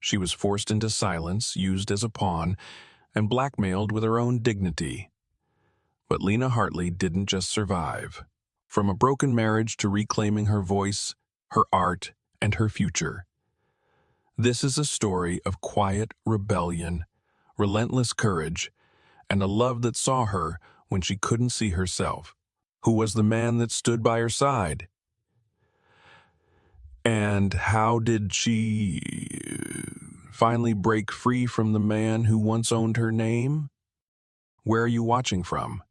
She was forced into silence, used as a pawn, and blackmailed with her own dignity. But Lena Hartley didn't just survive. From a broken marriage to reclaiming her voice, her art, and her future. This is a story of quiet rebellion, relentless courage, and a love that saw her when she couldn't see herself. Who was the man that stood by her side? And how did she finally break free from the man who once owned her name? Where are you watching from?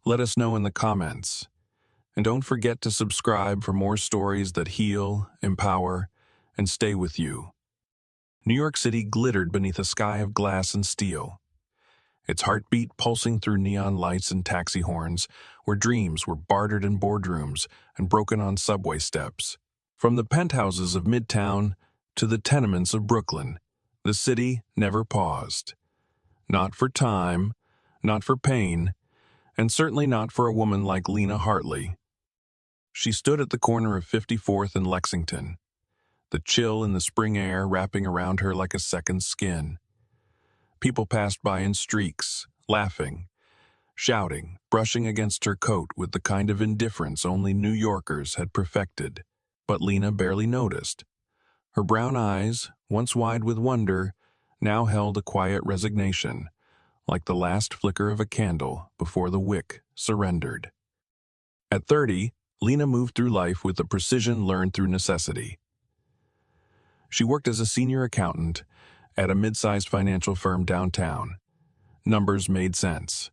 Let us know in the comments. And don't forget to subscribe for more stories that heal, empower, and stay with you. New York City glittered beneath a sky of glass and steel, its heartbeat pulsing through neon lights and taxi horns, where dreams were bartered in boardrooms and broken on subway steps. From the penthouses of Midtown to the tenements of Brooklyn, the city never paused. Not for time, not for pain, and certainly not for a woman like Lena Hartley. She stood at the corner of 54th and Lexington, the chill in the spring air wrapping around her like a second skin. People passed by in streaks, laughing, shouting, brushing against her coat with the kind of indifference only New Yorkers had perfected. But Lena barely noticed. Her brown eyes, once wide with wonder, now held a quiet resignation, like the last flicker of a candle before the wick surrendered. At 30, Lena moved through life with a precision learned through necessity. She worked as a senior accountant at a mid-sized financial firm downtown. Numbers made sense.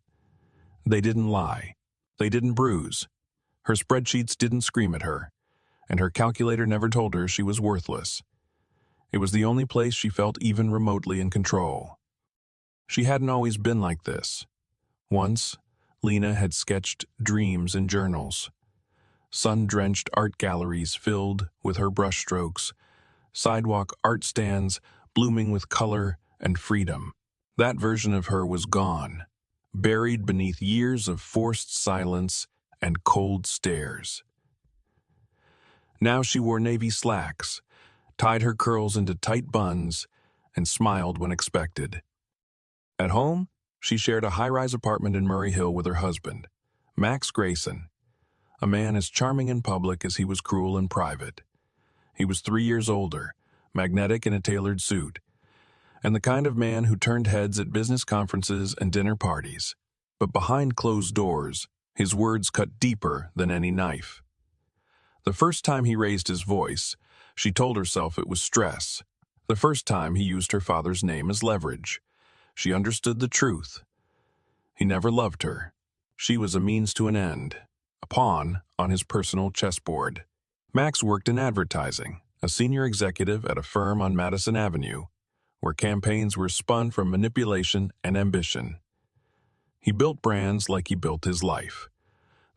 They didn't lie. They didn't bruise. Her spreadsheets didn't scream at her, and her calculator never told her she was worthless. It was the only place she felt even remotely in control. She hadn't always been like this. Once, Lena had sketched dreams in journals. Sun-drenched art galleries filled with her brushstrokes, sidewalk art stands blooming with color and freedom. That version of her was gone, buried beneath years of forced silence and cold stares. Now she wore navy slacks, tied her curls into tight buns, and smiled when expected. At home, she shared a high-rise apartment in Murray Hill with her husband, Max Grayson, a man as charming in public as he was cruel in private. He was 3 years older, magnetic in a tailored suit, and the kind of man who turned heads at business conferences and dinner parties. But behind closed doors, his words cut deeper than any knife. The first time he raised his voice, she told herself it was stress. The first time he used her father's name as leverage, she understood the truth. He never loved her. She was a means to an end, a pawn on his personal chessboard. Max worked in advertising, a senior executive at a firm on Madison Avenue, where campaigns were spun from manipulation and ambition. He built brands like he built his life,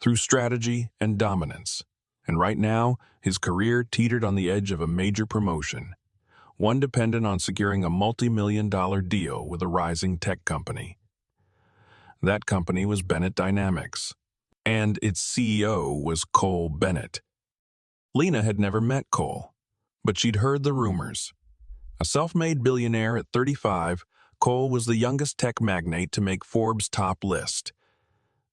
through strategy and dominance. And right now, his career teetered on the edge of a major promotion, one dependent on securing a multi-million-dollar deal with a rising tech company. That company was Bennett Dynamics, and its CEO was Cole Bennett. Lena had never met Cole, but she'd heard the rumors. A self-made billionaire at 35, Cole was the youngest tech magnate to make Forbes' top list.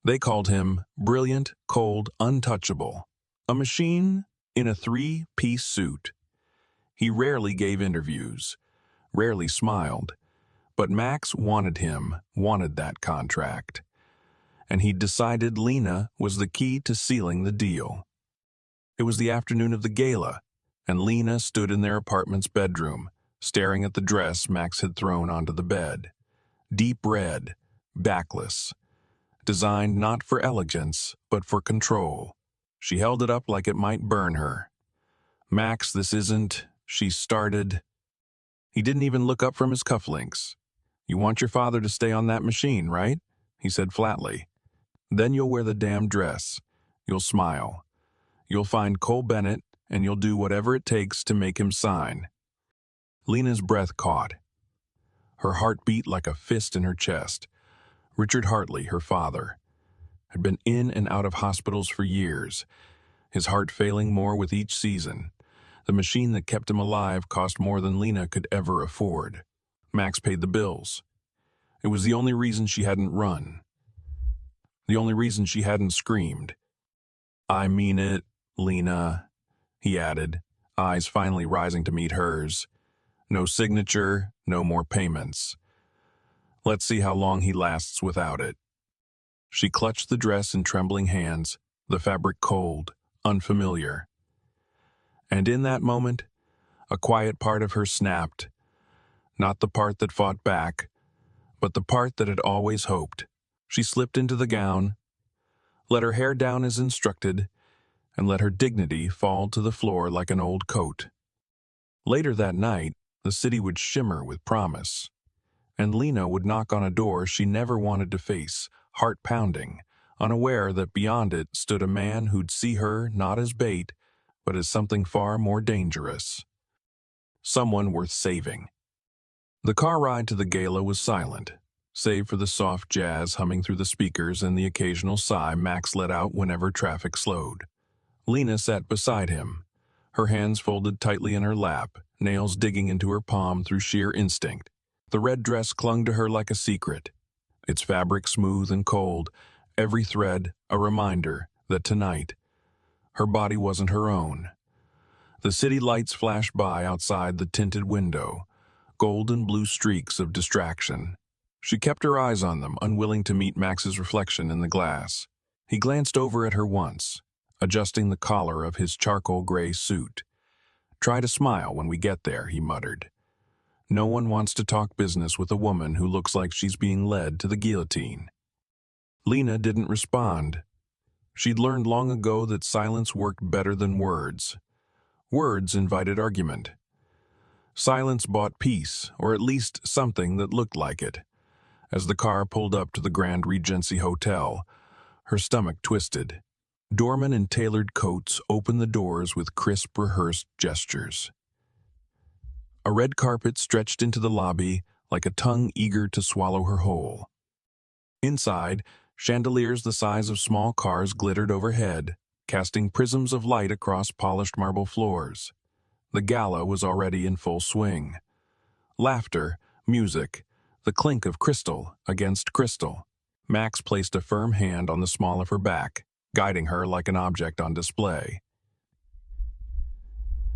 They called him brilliant, cold, untouchable, a machine in a 3-piece suit. He rarely gave interviews, rarely smiled, but Max wanted him, wanted that contract. And he'd decided Lena was the key to sealing the deal. It was the afternoon of the gala, and Lena stood in their apartment's bedroom, staring at the dress Max had thrown onto the bed. Deep red, backless, designed not for elegance, but for control. She held it up like it might burn her. "Max, this isn't," she started. He didn't even look up from his cufflinks. "You want your father to stay on that machine, right?" he said flatly. "Then you'll wear the damn dress. You'll smile. You'll find Cole Bennett, and you'll do whatever it takes to make him sign." Lena's breath caught. Her heart beat like a fist in her chest. Richard Hartley, her father, had been in and out of hospitals for years, his heart failing more with each season. The machine that kept him alive cost more than Lena could ever afford. Max paid the bills. It was the only reason she hadn't run. The only reason she hadn't screamed. "I mean it, Lena," he added, eyes finally rising to meet hers. "No signature, no more payments. Let's see how long he lasts without it." She clutched the dress in trembling hands, the fabric cold, unfamiliar. And in that moment, a quiet part of her snapped, not the part that fought back, but the part that had always hoped. She slipped into the gown, let her hair down as instructed, and let her dignity fall to the floor like an old coat. Later that night, the city would shimmer with promise, and Lena would knock on a door she never wanted to face, heart-pounding, unaware that beyond it stood a man who'd see her not as bait, but as something far more dangerous. Someone worth saving. The car ride to the gala was silent, save for the soft jazz humming through the speakers and the occasional sigh Max let out whenever traffic slowed. Lena sat beside him, her hands folded tightly in her lap, nails digging into her palm through sheer instinct. The red dress clung to her like a secret, its fabric smooth and cold, every thread a reminder that tonight, her body wasn't her own. The city lights flashed by outside the tinted window, gold and blue streaks of distraction. She kept her eyes on them, unwilling to meet Max's reflection in the glass. He glanced over at her once, adjusting the collar of his charcoal gray suit. "Try to smile when we get there," he muttered. "No one wants to talk business with a woman who looks like she's being led to the guillotine." Lena didn't respond. She'd learned long ago that silence worked better than words. Words invited argument. Silence bought peace, or at least something that looked like it. As the car pulled up to the Grand Regency Hotel, her stomach twisted. Doormen in tailored coats opened the doors with crisp, rehearsed gestures. A red carpet stretched into the lobby like a tongue eager to swallow her whole. Inside, chandeliers the size of small cars glittered overhead, casting prisms of light across polished marble floors. The gala was already in full swing. Laughter, music, the clink of crystal against crystal. Max placed a firm hand on the small of her back, guiding her like an object on display.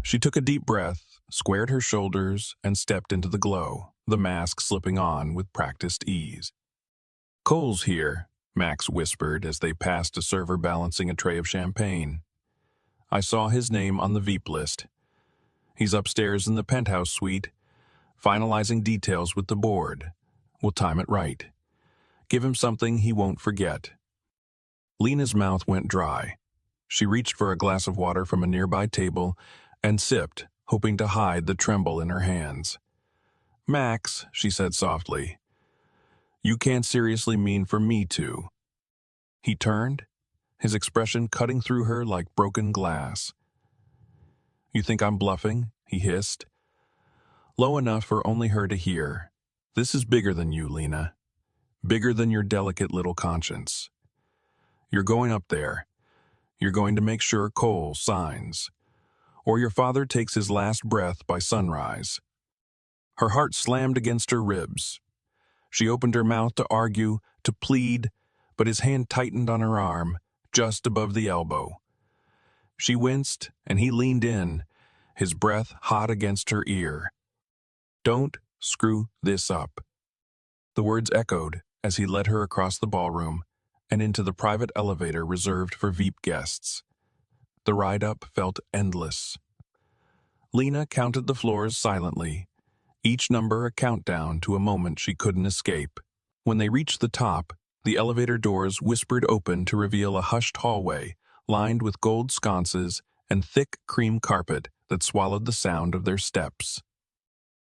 She took a deep breath, squared her shoulders, and stepped into the glow, the mask slipping on with practiced ease. "Cole's here," Max whispered as they passed a server balancing a tray of champagne. "I saw his name on the VIP list. He's upstairs in the penthouse suite, finalizing details with the board. We'll time it right. Give him something he won't forget." Lena's mouth went dry. She reached for a glass of water from a nearby table and sipped, hoping to hide the tremble in her hands. "Max," she said softly, "you can't seriously mean for me to." He turned, his expression cutting through her like broken glass. "You think I'm bluffing?" he hissed. Low enough for only her to hear. "This is bigger than you, Lena. Bigger than your delicate little conscience. You're going up there. You're going to make sure Cole signs, or your father takes his last breath by sunrise." Her heart slammed against her ribs. She opened her mouth to argue, to plead, but his hand tightened on her arm, just above the elbow. She winced, and he leaned in, his breath hot against her ear. "Don't screw this up." The words echoed as he led her across the ballroom and into the private elevator reserved for VIP guests. The ride up felt endless. Lena counted the floors silently, each number a countdown to a moment she couldn't escape. When they reached the top, the elevator doors whispered open to reveal a hushed hallway lined with gold sconces and thick cream carpet that swallowed the sound of their steps.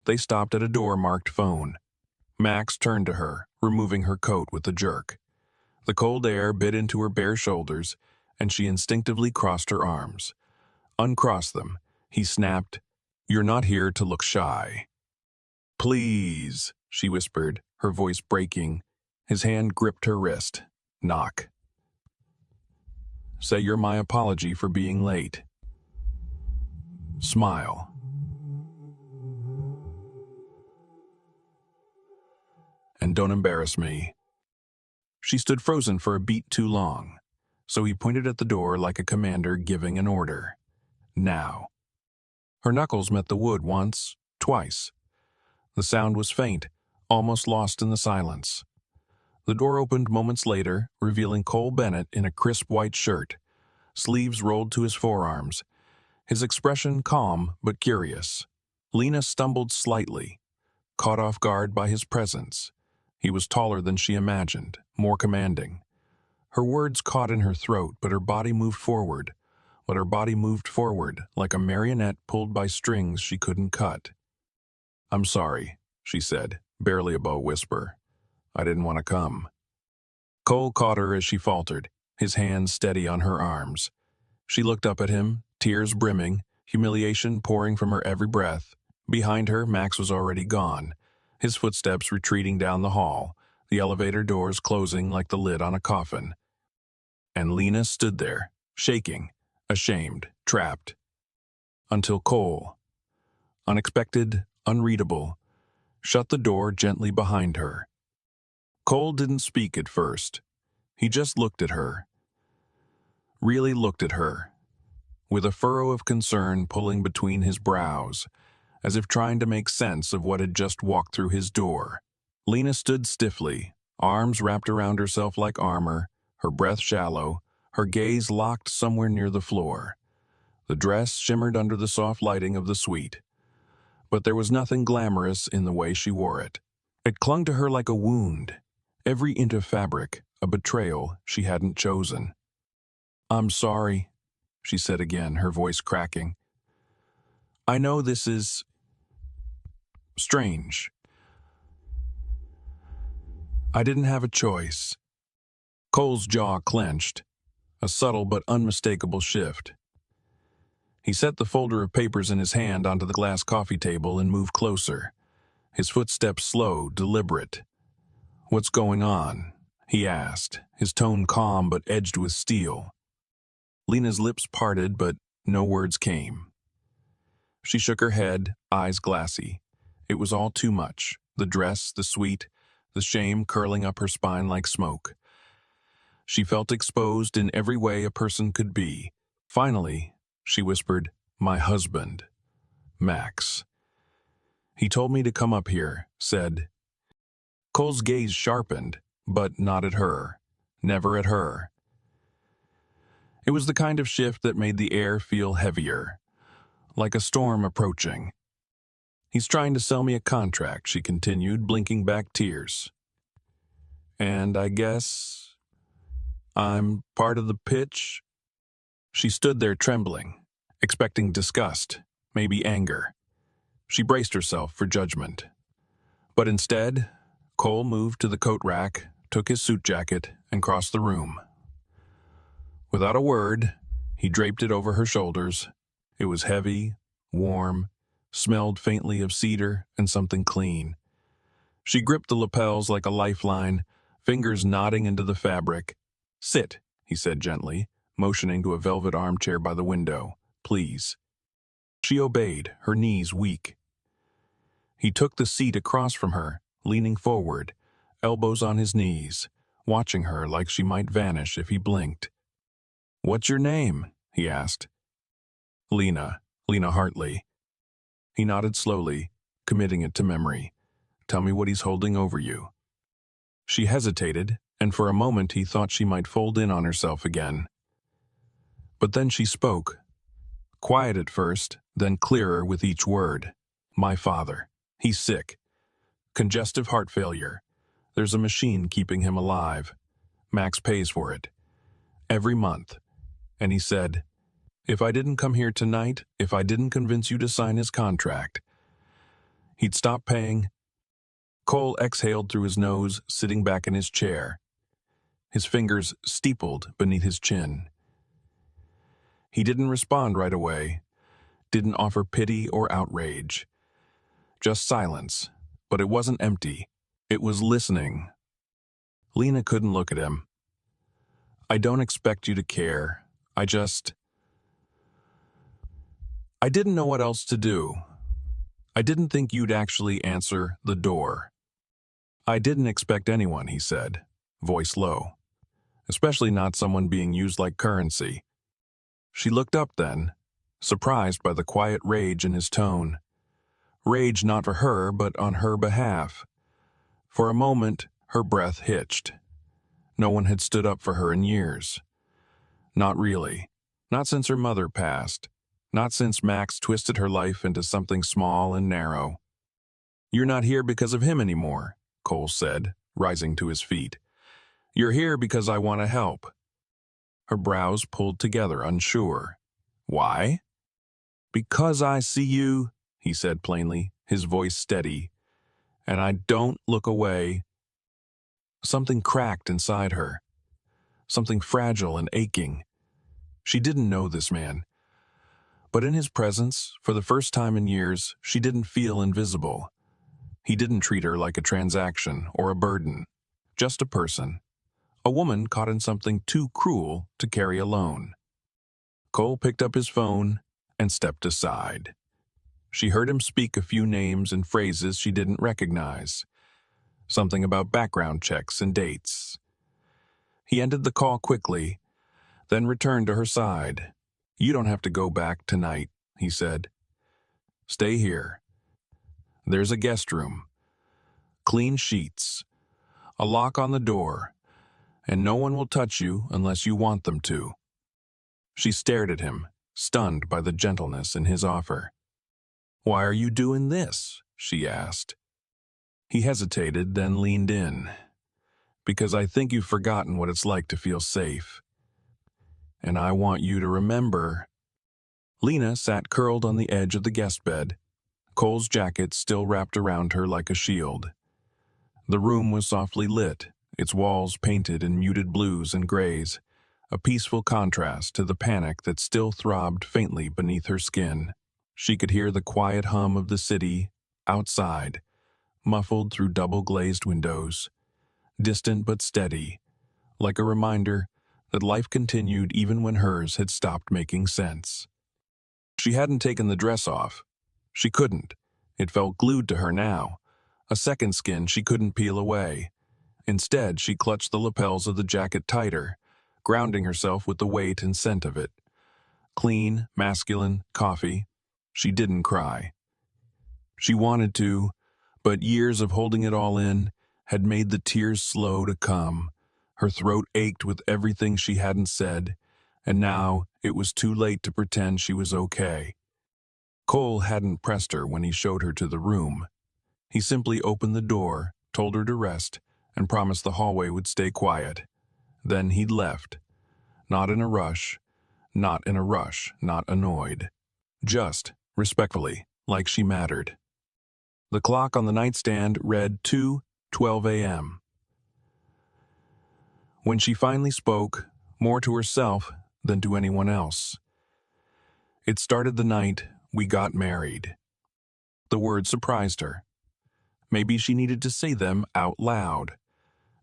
They stopped at a door marked phone. Max turned to her, removing her coat with a jerk. The cold air bit into her bare shoulders, and she instinctively crossed her arms. "Uncross them," he snapped. "You're not here to look shy." "Please," she whispered, her voice breaking. His hand gripped her wrist. "Knock. Say you're my apology for being late." Smile. And don't embarrass me. She stood frozen for a beat too long, so he pointed at the door like a commander giving an order. Now. Her knuckles met the wood once, twice. The sound was faint, almost lost in the silence. The door opened moments later, revealing Cole Bennett in a crisp white shirt, sleeves rolled to his forearms, his expression calm but curious. Lena stumbled slightly, caught off guard by his presence. He was taller than she imagined, more commanding. Her words caught in her throat, but her body moved forward. Like a marionette pulled by strings she couldn't cut. "I'm sorry," she said, barely above a whisper. "I didn't want to come." Cole caught her as she faltered, his hands steady on her arms. She looked up at him, tears brimming, humiliation pouring from her every breath. Behind her, Max was already gone, his footsteps retreating down the hall, the elevator doors closing like the lid on a coffin. And Lena stood there, shaking, ashamed, trapped. Until Cole, unexpected, unreadable, shut the door gently behind her. Cole didn't speak at first. He just looked at her. Really looked at her, with a furrow of concern pulling between his brows, as if trying to make sense of what had just walked through his door. Lena stood stiffly, arms wrapped around herself like armor, her breath shallow, her gaze locked somewhere near the floor. The dress shimmered under the soft lighting of the suite, but there was nothing glamorous in the way she wore it. It clung to her like a wound, every inch of fabric, a betrayal she hadn't chosen. "I'm sorry," she said again, her voice cracking. "I know this is strange. I didn't have a choice." Cole's jaw clenched, a subtle but unmistakable shift. He set the folder of papers in his hand onto the glass coffee table and moved closer, his footsteps slow, deliberate. "What's going on?" he asked, his tone calm but edged with steel. Lena's lips parted, but no words came. She shook her head, eyes glassy. It was all too much. The dress, the suite, the shame curling up her spine like smoke. She felt exposed in every way a person could be. Finally, she whispered, "My husband, Max. He told me to come up here," said. Cole's gaze sharpened, but not at her. Never at her. It was the kind of shift that made the air feel heavier, like a storm approaching. "He's trying to sell me a contract," she continued, blinking back tears. "And I guess I'm part of the pitch?" She stood there trembling, expecting disgust, maybe anger. She braced herself for judgment. But instead, Cole moved to the coat rack, took his suit jacket, and crossed the room. Without a word, he draped it over her shoulders. It was heavy, warm, smelled faintly of cedar and something clean. She gripped the lapels like a lifeline, fingers knotting into the fabric. "Sit," he said gently, motioning to a velvet armchair by the window. "Please." She obeyed, her knees weak. He took the seat across from her, leaning forward, elbows on his knees, watching her like she might vanish if he blinked. "What's your name?" he asked. Lena Hartley." He nodded slowly, committing it to memory. "Tell me what he's holding over you." She hesitated, and for a moment he thought she might fold in on herself again. But then she spoke. Quiet at first, then clearer with each word. "My father. He's sick. Congestive heart failure. There's a machine keeping him alive. Max pays for it. Every month. And he said, if I didn't come here tonight, if I didn't convince you to sign his contract, he'd stop paying." Cole exhaled through his nose, sitting back in his chair, his fingers steepled beneath his chin. He didn't respond right away, didn't offer pity or outrage. Just silence, but it wasn't empty. It was listening. Lena couldn't look at him. "I don't expect you to care. I I didn't know what else to do. I didn't think you'd actually answer the door. I didn't expect anyone, he said, voice low, especially not someone being used like currency. She looked up then, surprised by the quiet rage in his tone. Rage not for her, but on her behalf. For a moment, her breath hitched. No one had stood up for her in years. Not really. Not since her mother passed. Not since Max twisted her life into something small and narrow. You're not here because of him anymore, Cole said, rising to his feet. You're here because I want to help. Her brows pulled together, unsure. Why? Because I see you, he said plainly, his voice steady, and I don't look away. Something cracked inside her. Something fragile and aching. She didn't know this man. But in his presence, for the first time in years, she didn't feel invisible. He didn't treat her like a transaction or a burden. Just a person. A woman caught in something too cruel to carry alone. Cole picked up his phone and stepped aside. She heard him speak a few names and phrases she didn't recognize. Something about background checks and dates. He ended the call quickly, then returned to her side. You don't have to go back tonight, he said. Stay here. There's a guest room. Clean sheets. A lock on the door. And no one will touch you unless you want them to. She stared at him, stunned by the gentleness in his offer. Why are you doing this? She asked. He hesitated, then leaned in. Because I think you've forgotten what it's like to feel safe. And I want you to remember. Lena sat curled on the edge of the guest bed, Cole's jacket still wrapped around her like a shield. The room was softly lit, its walls painted in muted blues and grays, a peaceful contrast to the panic that still throbbed faintly beneath her skin. She could hear the quiet hum of the city, outside, muffled through double-glazed windows, distant but steady, like a reminder that life continued even when hers had stopped making sense. She hadn't taken the dress off. She couldn't. It felt glued to her now, a second skin she couldn't peel away. Instead, she clutched the lapels of the jacket tighter, grounding herself with the weight and scent of it. Clean, masculine, coffee. She didn't cry. She wanted to, but years of holding it all in had made the tears slow to come. Her throat ached with everything she hadn't said, and now it was too late to pretend she was okay. Cole hadn't pressed her when he showed her to the room. He simply opened the door, told her to rest, and promised the hallway would stay quiet. Then he'd left. Not in a rush, not annoyed. Just, respectfully, like she mattered. The clock on the nightstand read 2:12 a.m. When she finally spoke, more to herself than to anyone else. It started the night we got married. The words surprised her. Maybe she needed to say them out loud,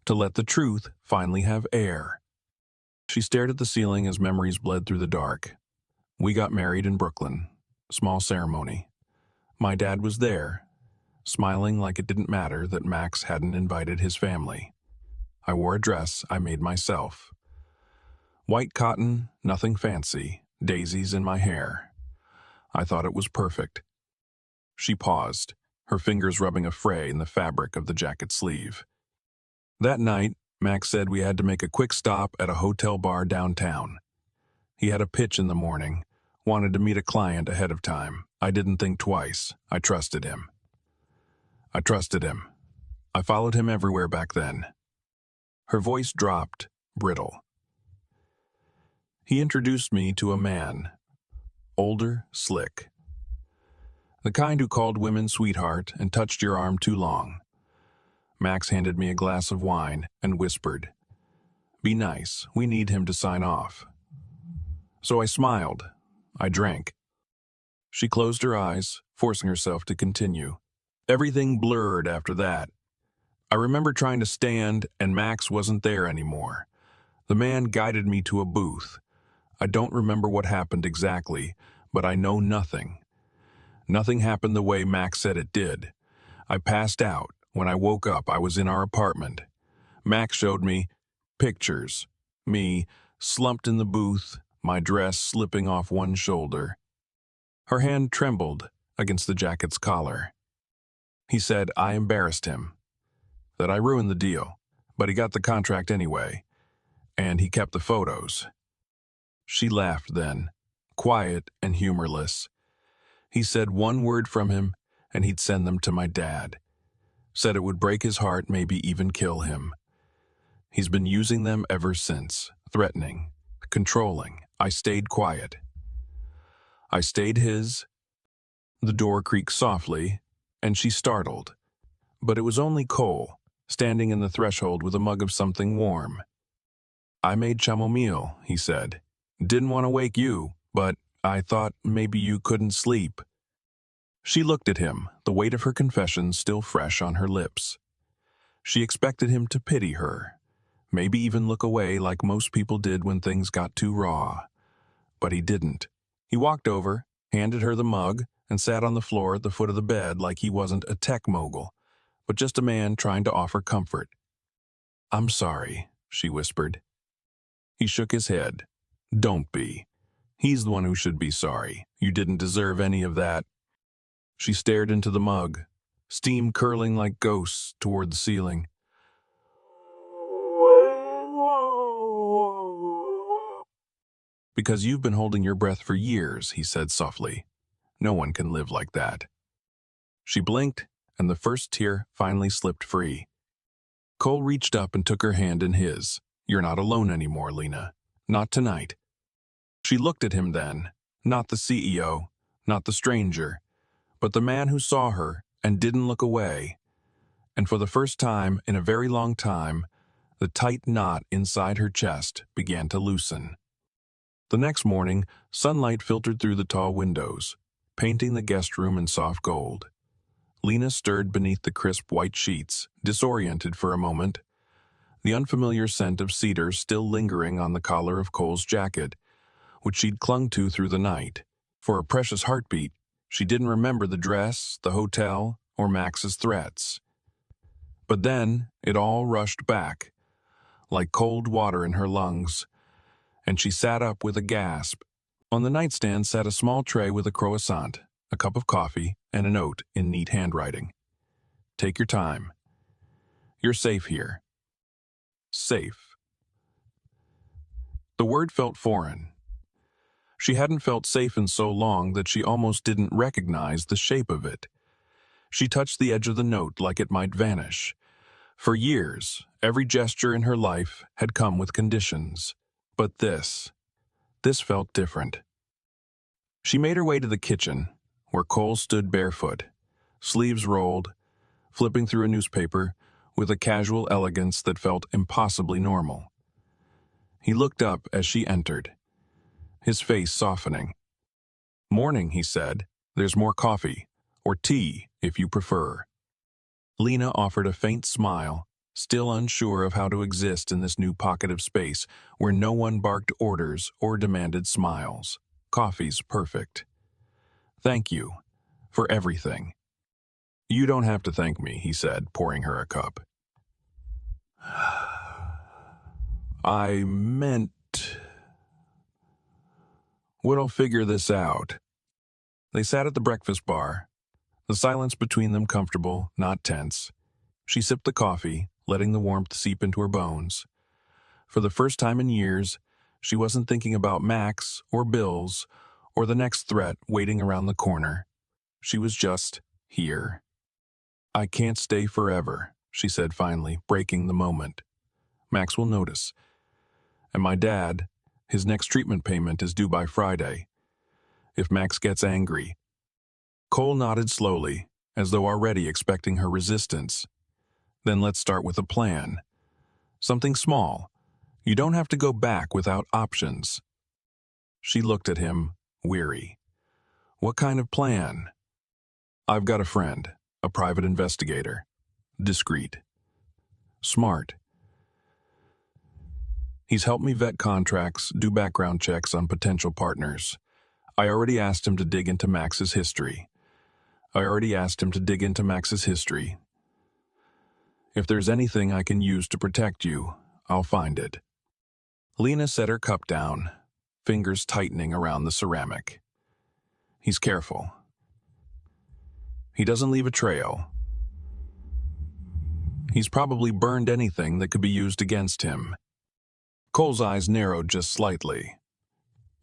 to let the truth finally have air. She stared at the ceiling as memories bled through the dark. We got married in Brooklyn. Small ceremony. My dad was there, smiling like it didn't matter that Max hadn't invited his family. I wore a dress I made myself. White cotton, nothing fancy, daisies in my hair. I thought it was perfect. She paused, her fingers rubbing a fray in the fabric of the jacket sleeve. That night, Max said we had to make a quick stop at a hotel bar downtown. He had a pitch in the morning, wanted to meet a client ahead of time. I didn't think twice. I trusted him. I followed him everywhere back then. Her voice dropped, brittle. He introduced me to a man. Older, slick. The kind who called women sweetheart and touched your arm too long. Max handed me a glass of wine and whispered, "Be nice, we need him to sign off." So I smiled. I drank. She closed her eyes, forcing herself to continue. Everything blurred after that. I remember trying to stand, and Max wasn't there anymore. The man guided me to a booth. I don't remember what happened exactly, but I know nothing. Nothing happened the way Max said it did. I passed out. When I woke up, I was in our apartment. Max showed me pictures. Me, slumped in the booth, my dress slipping off one shoulder. Her hand trembled against the jacket's collar. He said I embarrassed him, that I ruined the deal, but he got the contract anyway, and he kept the photos. She laughed then, quiet and humorless. He said one word from him, and he'd send them to my dad. Said it would break his heart, maybe even kill him. He's been using them ever since, threatening, controlling. I stayed quiet. I stayed his. The door creaked softly, and she startled. But it was only Cole, standing in the threshold with a mug of something warm. I made chamomile, he said. Didn't want to wake you, but I thought maybe you couldn't sleep. She looked at him, the weight of her confession still fresh on her lips. She expected him to pity her, maybe even look away like most people did when things got too raw. But he didn't. He walked over, handed her the mug, and sat on the floor at the foot of the bed like he wasn't a tech mogul, but just a man trying to offer comfort. I'm sorry, she whispered. He shook his head. Don't be. He's the one who should be sorry. You didn't deserve any of that. She stared into the mug, steam curling like ghosts toward the ceiling. Because you've been holding your breath for years, he said softly. No one can live like that. She blinked, and the first tear finally slipped free. Cole reached up and took her hand in his. You're not alone anymore, Lena. Not tonight. She looked at him then, not the CEO, not the stranger, but the man who saw her and didn't look away. And for the first time in a very long time, the tight knot inside her chest began to loosen. The next morning, sunlight filtered through the tall windows, painting the guest room in soft gold. Lena stirred beneath the crisp white sheets, disoriented for a moment, the unfamiliar scent of cedar still lingering on the collar of Cole's jacket, which she'd clung to through the night. For a precious heartbeat, she didn't remember the dress, the hotel, or Max's threats. But then it all rushed back, like cold water in her lungs, and she sat up with a gasp. On the nightstand sat a small tray with a croissant, a cup of coffee, and a note in neat handwriting. Take your time. You're safe here. Safe. The word felt foreign. She hadn't felt safe in so long that she almost didn't recognize the shape of it. She touched the edge of the note like it might vanish. For years, every gesture in her life had come with conditions. But this felt different. She made her way to the kitchen, where Cole stood barefoot, sleeves rolled, flipping through a newspaper with a casual elegance that felt impossibly normal. He looked up as she entered, his face softening. Morning, he said. There's more coffee, or tea, if you prefer. Lena offered a faint smile, still unsure of how to exist in this new pocket of space where no one barked orders or demanded smiles. Coffee's perfect. Thank you for everything. You don't have to thank me, he said, pouring her a cup. I meant... We'll figure this out. They sat at the breakfast bar, the silence between them comfortable, not tense. She sipped the coffee, letting the warmth seep into her bones. For the first time in years, she wasn't thinking about Max or bills or the next threat waiting around the corner. She was just here. I can't stay forever, she said finally, breaking the moment. Max will notice. And my dad, his next treatment payment is due by Friday. If Max gets angry. Cole nodded slowly, as though already expecting her resistance. Then let's start with a plan. Something small. You don't have to go back without options. She looked at him, weary. What kind of plan? I've got a friend, a private investigator. Discreet. Smart. He's helped me vet contracts, do background checks on potential partners. I already asked him to dig into Max's history. If there's anything I can use to protect you, I'll find it. Lena set her cup down, fingers tightening around the ceramic. He's careful. He doesn't leave a trail. He's probably burned anything that could be used against him. Cole's eyes narrowed just slightly.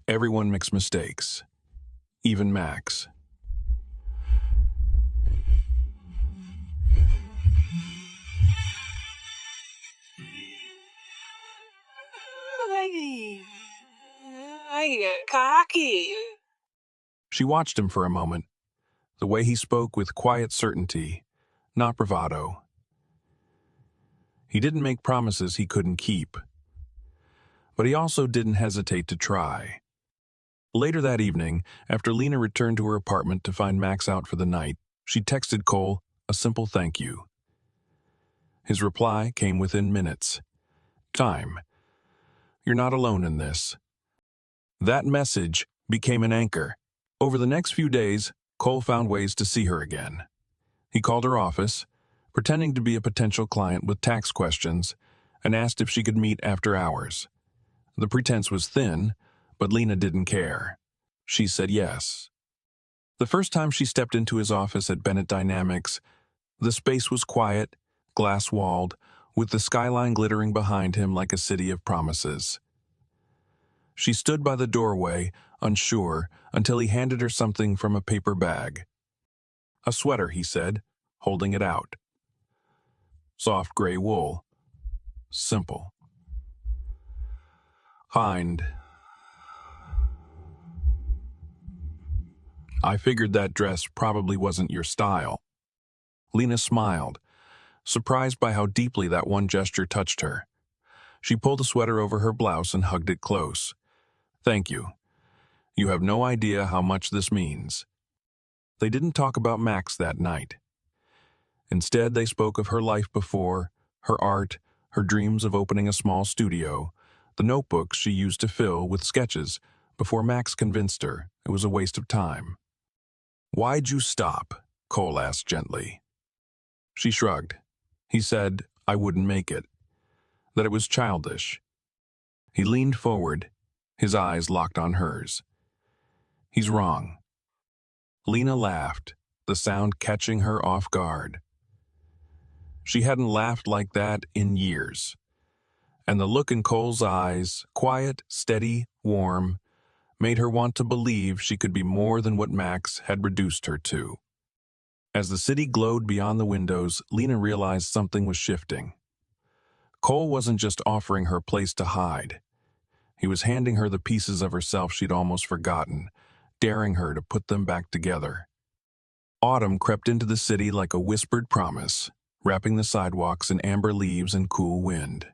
Everyone makes mistakes. Even Max. I get cocky. She watched him for a moment, the way he spoke with quiet certainty, not bravado. He didn't make promises he couldn't keep, but he also didn't hesitate to try. Later that evening, after Lena returned to her apartment to find Max out for the night, she texted Cole a simple thank you. His reply came within minutes. Time. You're not alone in this. That message became an anchor. Over the next few days, Cole found ways to see her again. He called her office, pretending to be a potential client with tax questions, and asked if she could meet after hours. The pretense was thin, but Lena didn't care. She said yes. The first time she stepped into his office at Bennett Dynamics, the space was quiet, glass-walled, with the skyline glittering behind him like a city of promises. She stood by the doorway, unsure, until he handed her something from a paper bag. A sweater, he said, holding it out. Soft gray wool. Simple. Kind. I figured that dress probably wasn't your style. Lena smiled, surprised by how deeply that one gesture touched her. She pulled the sweater over her blouse and hugged it close. Thank you. You have no idea how much this means. They didn't talk about Max that night. Instead, they spoke of her life before, her art, her dreams of opening a small studio, the notebooks she used to fill with sketches before Max convinced her it was a waste of time. Why'd you stop? Cole asked gently. She shrugged. He said, I wouldn't make it. That it was childish. He leaned forward, his eyes locked on hers. He's wrong. Lena laughed, the sound catching her off guard. She hadn't laughed like that in years. And the look in Cole's eyes, quiet, steady, warm, made her want to believe she could be more than what Max had reduced her to. As the city glowed beyond the windows, Lena realized something was shifting. Cole wasn't just offering her a place to hide. He was handing her the pieces of herself she'd almost forgotten, daring her to put them back together. Autumn crept into the city like a whispered promise, wrapping the sidewalks in amber leaves and cool wind.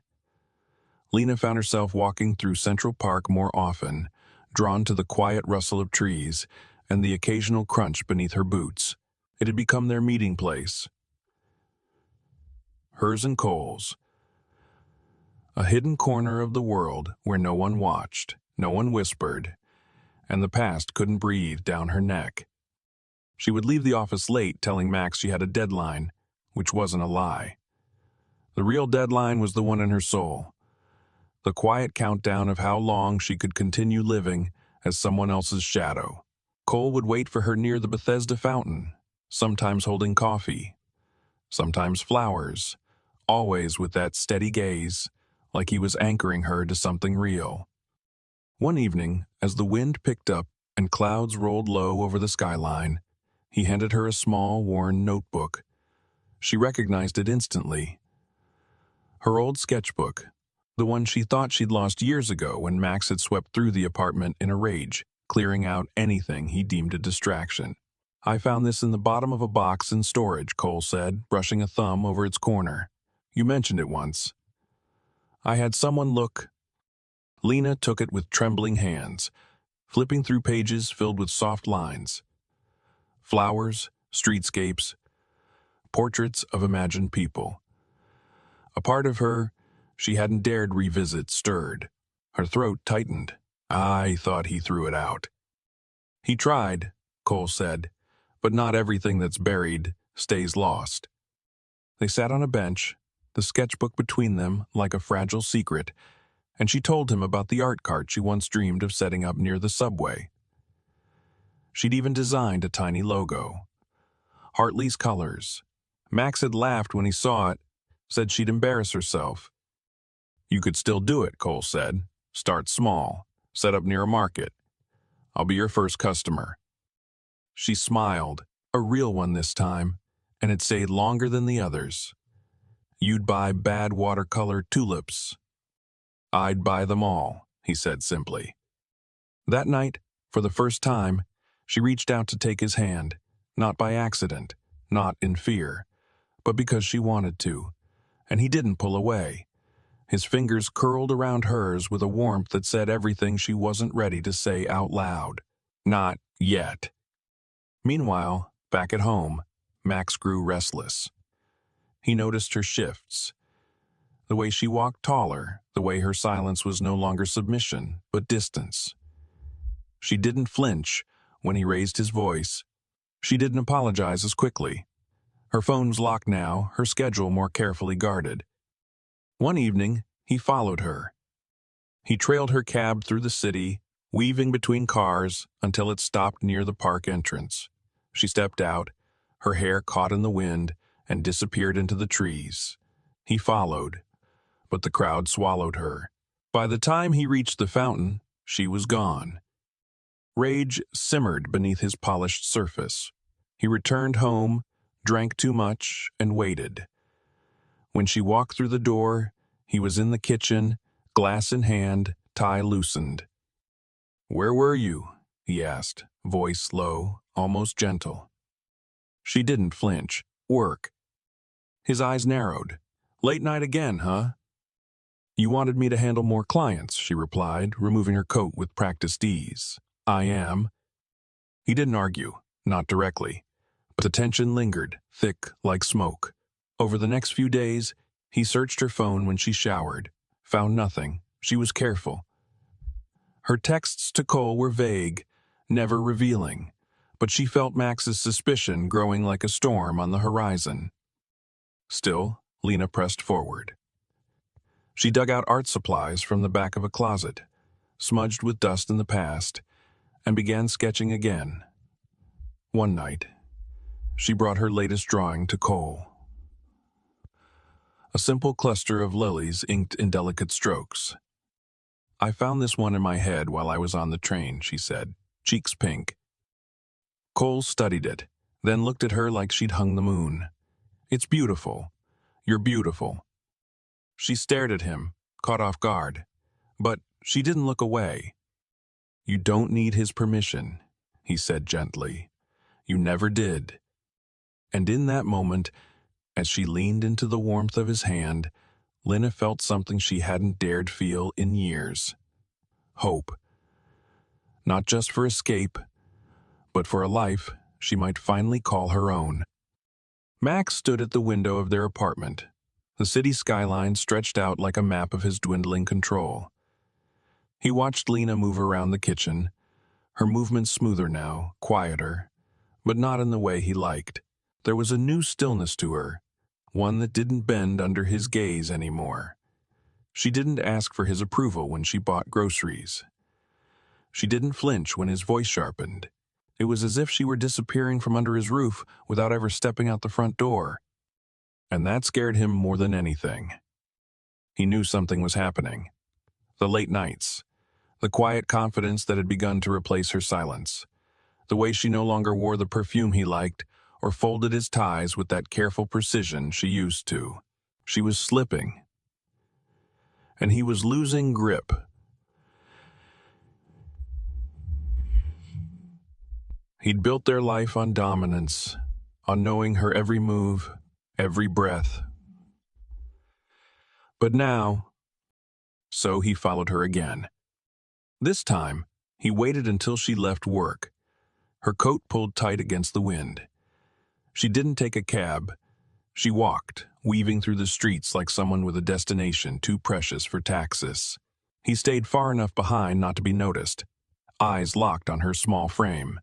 Lena found herself walking through Central Park more often, drawn to the quiet rustle of trees and the occasional crunch beneath her boots. It had become their meeting place. Hers and Cole's. A hidden corner of the world where no one watched, no one whispered, and the past couldn't breathe down her neck. She would leave the office late, telling Max she had a deadline, which wasn't a lie. The real deadline was the one in her soul. The quiet countdown of how long she could continue living as someone else's shadow. Cole would wait for her near the Bethesda fountain, sometimes holding coffee, sometimes flowers, always with that steady gaze, like he was anchoring her to something real. One evening, as the wind picked up and clouds rolled low over the skyline, he handed her a small, worn notebook. She recognized it instantly. Her old sketchbook, the one she thought she'd lost years ago when Max had swept through the apartment in a rage, clearing out anything he deemed a distraction. I found this in the bottom of a box in storage, Cole said, brushing a thumb over its corner. You mentioned it once. I had someone look. Lena took it with trembling hands, flipping through pages filled with soft lines. Flowers, streetscapes, portraits of imagined people. A part of her she hadn't dared revisit stirred. Her throat tightened. I thought he threw it out. He tried, Cole said, but not everything that's buried stays lost. They sat on a bench, the sketchbook between them like a fragile secret, and she told him about the art cart she once dreamed of setting up near the subway. She'd even designed a tiny logo. Hartley's colors. Max had laughed when he saw it, said she'd embarrass herself. You could still do it, Cole said. Start small. Set up near a market. I'll be your first customer. She smiled, a real one this time, and it stayed longer than the others. You'd buy bad watercolor tulips. I'd buy them all, he said simply. That night, for the first time, she reached out to take his hand, not by accident, not in fear, but because she wanted to, and he didn't pull away. His fingers curled around hers with a warmth that said everything she wasn't ready to say out loud. Not yet. Meanwhile, back at home, Max grew restless. He noticed her shifts. The way she walked taller, the way her silence was no longer submission, but distance. She didn't flinch when he raised his voice. She didn't apologize as quickly. Her phone's locked now, her schedule more carefully guarded. One evening, he followed her. He trailed her cab through the city, weaving between cars until it stopped near the park entrance. She stepped out, her hair caught in the wind, and disappeared into the trees. He followed, but the crowd swallowed her. By the time he reached the fountain, she was gone. Rage simmered beneath his polished surface. He returned home, drank too much, and waited. When she walked through the door, he was in the kitchen, glass in hand, tie loosened. "Where were you?" he asked, voice low, almost gentle. She didn't flinch. "Work." His eyes narrowed. "Late night again, huh?" "You wanted me to handle more clients," she replied, removing her coat with practiced ease. "I am." He didn't argue, not directly, but the tension lingered, thick like smoke. Over the next few days, he searched her phone when she showered, found nothing. She was careful. Her texts to Cole were vague, never revealing, but she felt Max's suspicion growing like a storm on the horizon. Still, Lena pressed forward. She dug out art supplies from the back of a closet, smudged with dust in the past, and began sketching again. One night, she brought her latest drawing to Cole. A simple cluster of lilies inked in delicate strokes. "I found this one in my head while I was on the train," she said, cheeks pink. Cole studied it, then looked at her like she'd hung the moon. "It's beautiful. You're beautiful." She stared at him, caught off guard, but she didn't look away. "You don't need his permission," he said gently. "You never did." And in that moment, as she leaned into the warmth of his hand, Lena felt something she hadn't dared feel in years. Hope. Not just for escape, but for a life she might finally call her own. Max stood at the window of their apartment. The city skyline stretched out like a map of his dwindling control. He watched Lena move around the kitchen, her movements smoother now, quieter, but not in the way he liked. There was a new stillness to her, one that didn't bend under his gaze anymore. She didn't ask for his approval when she bought groceries. She didn't flinch when his voice sharpened. It was as if she were disappearing from under his roof without ever stepping out the front door. And that scared him more than anything. He knew something was happening. The late nights, the quiet confidence that had begun to replace her silence, the way she no longer wore the perfume he liked or folded his ties with that careful precision she used to. She was slipping, and he was losing grip. He'd built their life on dominance, on knowing her every move, every breath. But now, so he followed her again. This time, he waited until she left work, her coat pulled tight against the wind. She didn't take a cab. She walked, weaving through the streets like someone with a destination too precious for taxis. He stayed far enough behind not to be noticed. eyes locked on her small frame.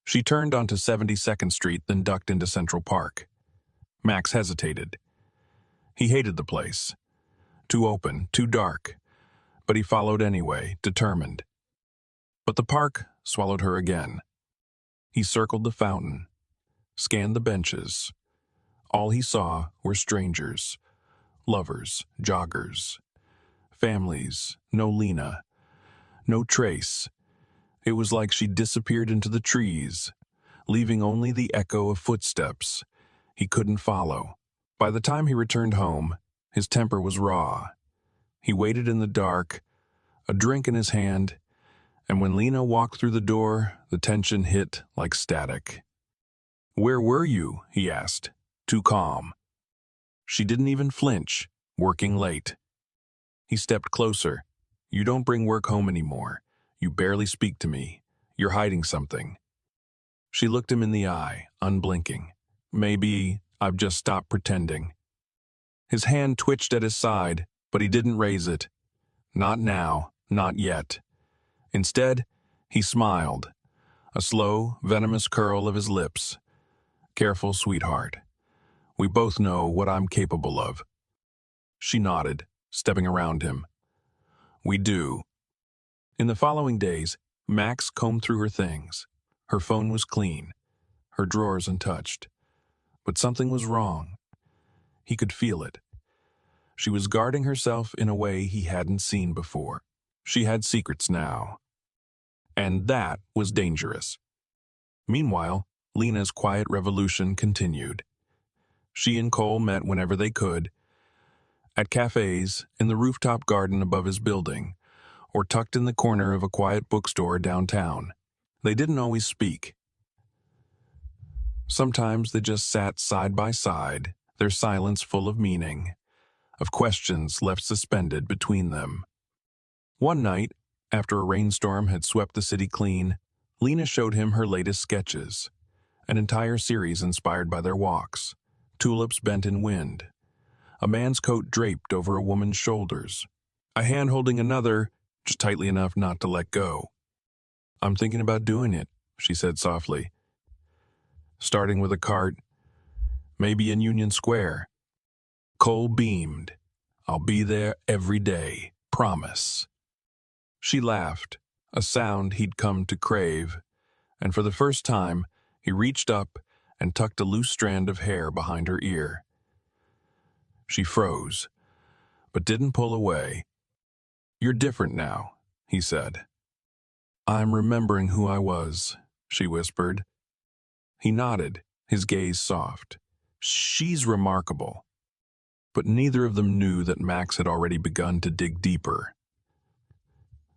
She turned onto 72nd Street, then ducked into Central Park. Max hesitated. He hated the place. Too open, too dark. But he followed anyway, determined. But the park swallowed her again. He circled the fountain, scanned the benches. All he saw were strangers, lovers, joggers, families, no Lena, no trace. It was like she disappeared into the trees, leaving only the echo of footsteps he couldn't follow. By the time he returned home, his temper was raw. He waited in the dark, a drink in his hand, and when Lena walked through the door, the tension hit like static. "Where were you?" he asked, too calm. She didn't even flinch, working late. He stepped closer. "You don't bring work home anymore. You barely speak to me. You're hiding something." She looked him in the eye, unblinking. "Maybe I've just stopped pretending." His hand twitched at his side, but he didn't raise it. Not now, not yet. Instead, he smiled, a slow, venomous curl of his lips. "Careful, sweetheart. We both know what I'm capable of." She nodded, stepping around him. "We do." In the following days, Max combed through her things. Her phone was clean, her drawers untouched. But something was wrong. He could feel it. She was guarding herself in a way he hadn't seen before. She had secrets now. And that was dangerous. Meanwhile, Lena's quiet revolution continued. She and Cole met whenever they could, at cafes, in the rooftop garden above his building, or tucked in the corner of a quiet bookstore downtown. They didn't always speak. Sometimes they just sat side by side, their silence full of meaning, of questions left suspended between them. One night, after a rainstorm had swept the city clean, Lena showed him her latest sketches, an entire series inspired by their walks, tulips bent in wind, a man's coat draped over a woman's shoulders, a hand holding another, just tightly enough not to let go. "I'm thinking about doing it," she said softly. "Starting with a cart, maybe in Union Square." Cole beamed. "I'll be there every day, promise." She laughed, a sound he'd come to crave, and for the first time, he reached up and tucked a loose strand of hair behind her ear. She froze, but didn't pull away. "You're different now," he said. "I'm remembering who I was," she whispered. He nodded, his gaze soft. "She's remarkable." But neither of them knew that Max had already begun to dig deeper.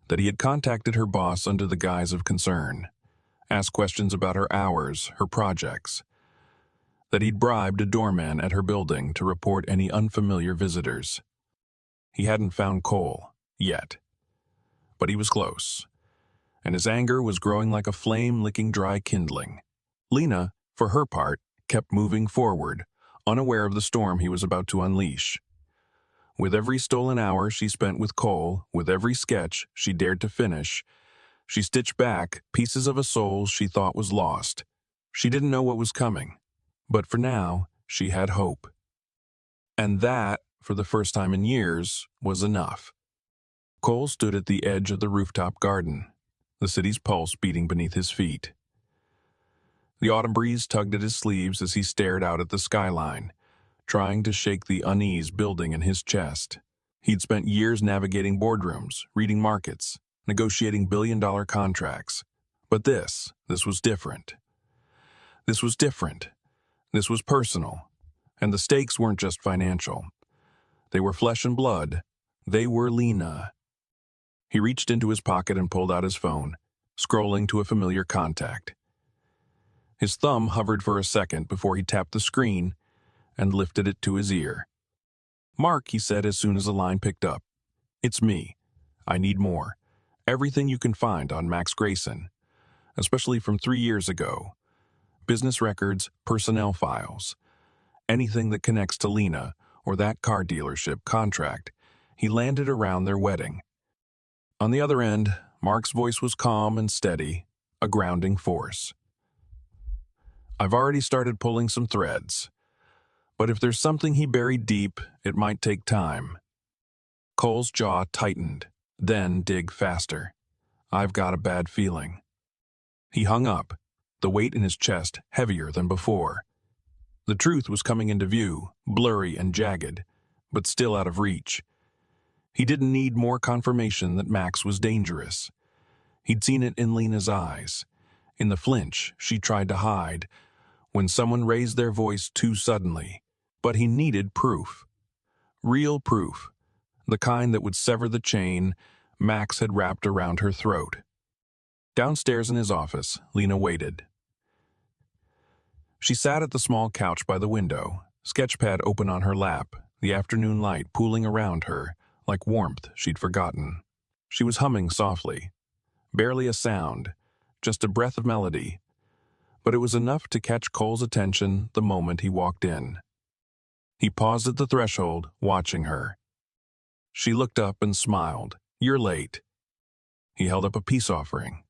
That he had contacted her boss under the guise of concern, asked questions about her hours, her projects. That he'd bribed a doorman at her building to report any unfamiliar visitors. He hadn't found Cole, yet. But he was close, and his anger was growing like a flame licking dry kindling. Lena, for her part, kept moving forward, unaware of the storm he was about to unleash. With every stolen hour she spent with Cole, with every sketch she dared to finish, she stitched back pieces of a soul she thought was lost. She didn't know what was coming, but for now, she had hope. And that, for the first time in years, was enough. Cole stood at the edge of the rooftop garden, the city's pulse beating beneath his feet. The autumn breeze tugged at his sleeves as he stared out at the skyline, trying to shake the unease building in his chest. He'd spent years navigating boardrooms, reading markets, negotiating billion-dollar contracts. But this was different. This was different. This was personal. And the stakes weren't just financial. They were flesh and blood. They were Lena. He reached into his pocket and pulled out his phone, scrolling to a familiar contact. His thumb hovered for a second before he tapped the screen and lifted it to his ear. "Mark," he said as soon as the line picked up. "It's me. I need more. Everything you can find on Max Grayson, especially from 3 years ago. Business records, personnel files. Anything that connects to Lena or that car dealership contract he landed around their wedding." On the other end, Mark's voice was calm and steady, a grounding force. "I've already started pulling some threads, but if there's something he buried deep, it might take time." Cole's jaw tightened, then dig faster. "I've got a bad feeling." He hung up, the weight in his chest heavier than before. The truth was coming into view, blurry and jagged, but still out of reach. He didn't need more confirmation that Max was dangerous. He'd seen it in Lena's eyes, in the flinch she tried to hide, when someone raised their voice too suddenly. But he needed proof. Real proof. The kind that would sever the chain Max had wrapped around her throat. Downstairs in his office, Lena waited. She sat at the small couch by the window, sketchpad open on her lap, the afternoon light pooling around her, like warmth she'd forgotten. She was humming softly. Barely a sound, just a breath of melody. But it was enough to catch Cole's attention the moment he walked in. He paused at the threshold, watching her. She looked up and smiled. "You're late." He held up a peace offering.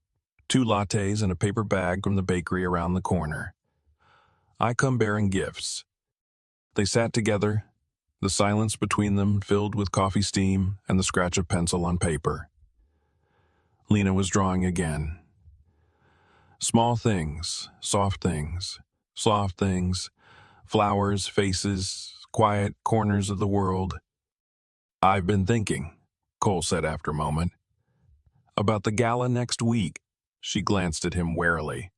2 lattes and a paper bag from the bakery around the corner. "I come bearing gifts." They sat together, the silence between them filled with coffee steam and the scratch of pencil on paper. Lena was drawing again. Small things, soft things, flowers, faces, quiet corners of the world. "I've been thinking," Cole said after a moment. "About the gala next week." She glanced at him warily.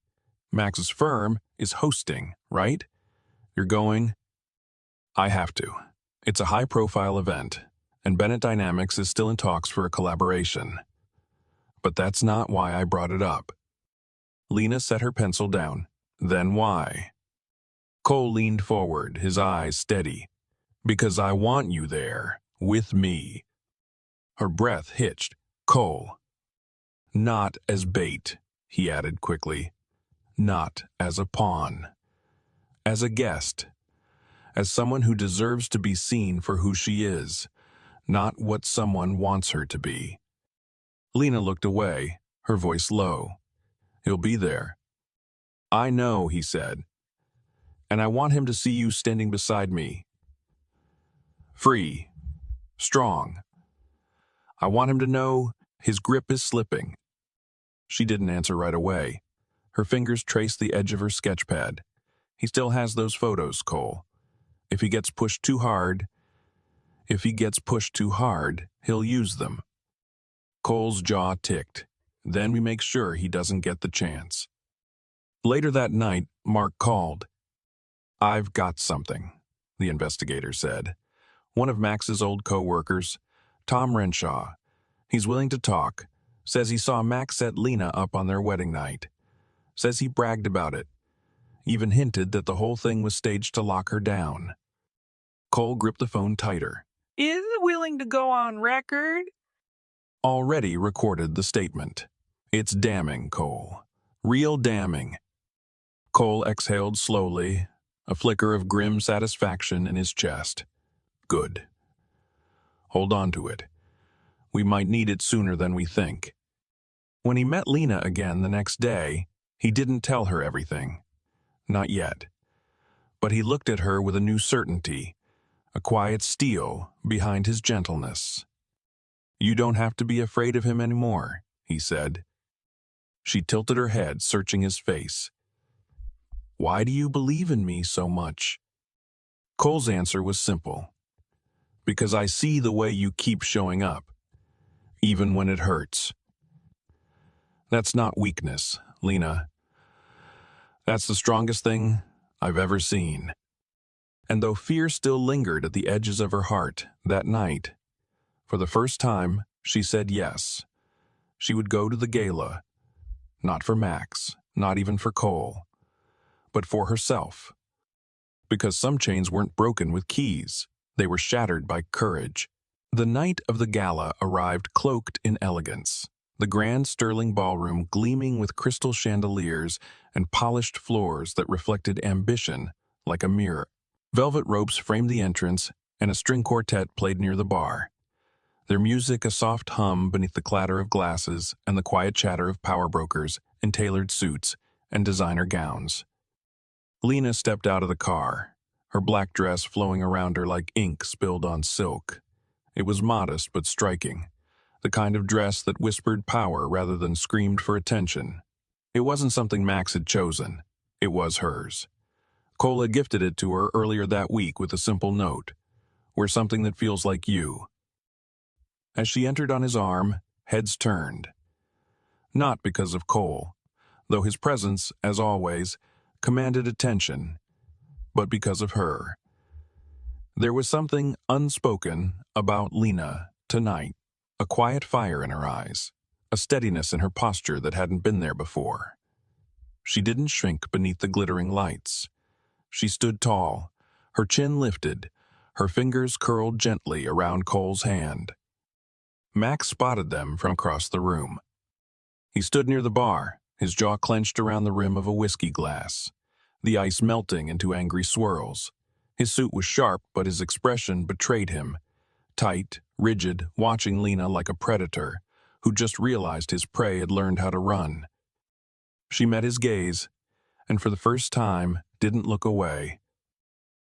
"Max's firm is hosting, right? You're going?" "I have to. It's a high-profile event, and Bennett Dynamics is still in talks for a collaboration. But that's not why I brought it up." Lena set her pencil down. "Then why?" Cole leaned forward, his eyes steady. "Because I want you there, with me." Her breath hitched. "Cole." "Not as bait," he added quickly. "Not as a pawn. As a guest. As someone who deserves to be seen for who she is, not what someone wants her to be." Lena looked away, her voice low. "He'll be there." "I know," he said. "And I want him to see you standing beside me. Free. Strong. I want him to know his grip is slipping." She didn't answer right away. Her fingers traced the edge of her sketchpad. "He still has those photos, Cole. If he gets pushed too hard, he'll use them." Cole's jaw ticked. "Then we make sure he doesn't get the chance." Later that night, Mark called. "I've got something," the investigator said. "One of Max's old co-workers, Tom Renshaw. He's willing to talk. Says he saw Max set Lena up on their wedding night. Says he bragged about it. Even hinted that the whole thing was staged to lock her down." Cole gripped the phone tighter. Is willing to go on record? "Already recorded the statement. It's damning, Cole. Real damning." Cole exhaled slowly, a flicker of grim satisfaction in his chest. "Good. Hold on to it. We might need it sooner than we think." When he met Lena again the next day, he didn't tell her everything. Not yet. But he looked at her with a new certainty, a quiet steel behind his gentleness. "You don't have to be afraid of him anymore," he said. She tilted her head, searching his face. "Why do you believe in me so much?" Cole's answer was simple. "Because I see the way you keep showing up, even when it hurts." "That's not weakness, Lena. That's the strongest thing I've ever seen." And though fear still lingered at the edges of her heart that night, for the first time, she said yes. She would go to the gala, not for Max, not even for Cole, but for herself. Because some chains weren't broken with keys, they were shattered by courage. The night of the gala arrived cloaked in elegance, the grand Sterling ballroom gleaming with crystal chandeliers and polished floors that reflected ambition like a mirror. Velvet ropes framed the entrance, and a string quartet played near the bar. their music a soft hum beneath the clatter of glasses and the quiet chatter of power brokers in tailored suits and designer gowns. Lena stepped out of the car, her black dress flowing around her like ink spilled on silk. It was modest but striking, the kind of dress that whispered power rather than screamed for attention. It wasn't something Max had chosen. It was hers. Cole had gifted it to her earlier that week with a simple note, "Wear something that feels like you." As she entered on his arm, heads turned. Not because of Cole, though his presence, as always, commanded attention, but because of her. There was something unspoken about Lena tonight, a quiet fire in her eyes, a steadiness in her posture that hadn't been there before. She didn't shrink beneath the glittering lights. She stood tall, her chin lifted, her fingers curled gently around Cole's hand. Max spotted them from across the room. He stood near the bar, his jaw clenched around the rim of a whiskey glass, the ice melting into angry swirls. His suit was sharp, but his expression betrayed him. Tight, rigid, watching Lena like a predator who just realized his prey had learned how to run. She met his gaze, and for the first time, didn't look away.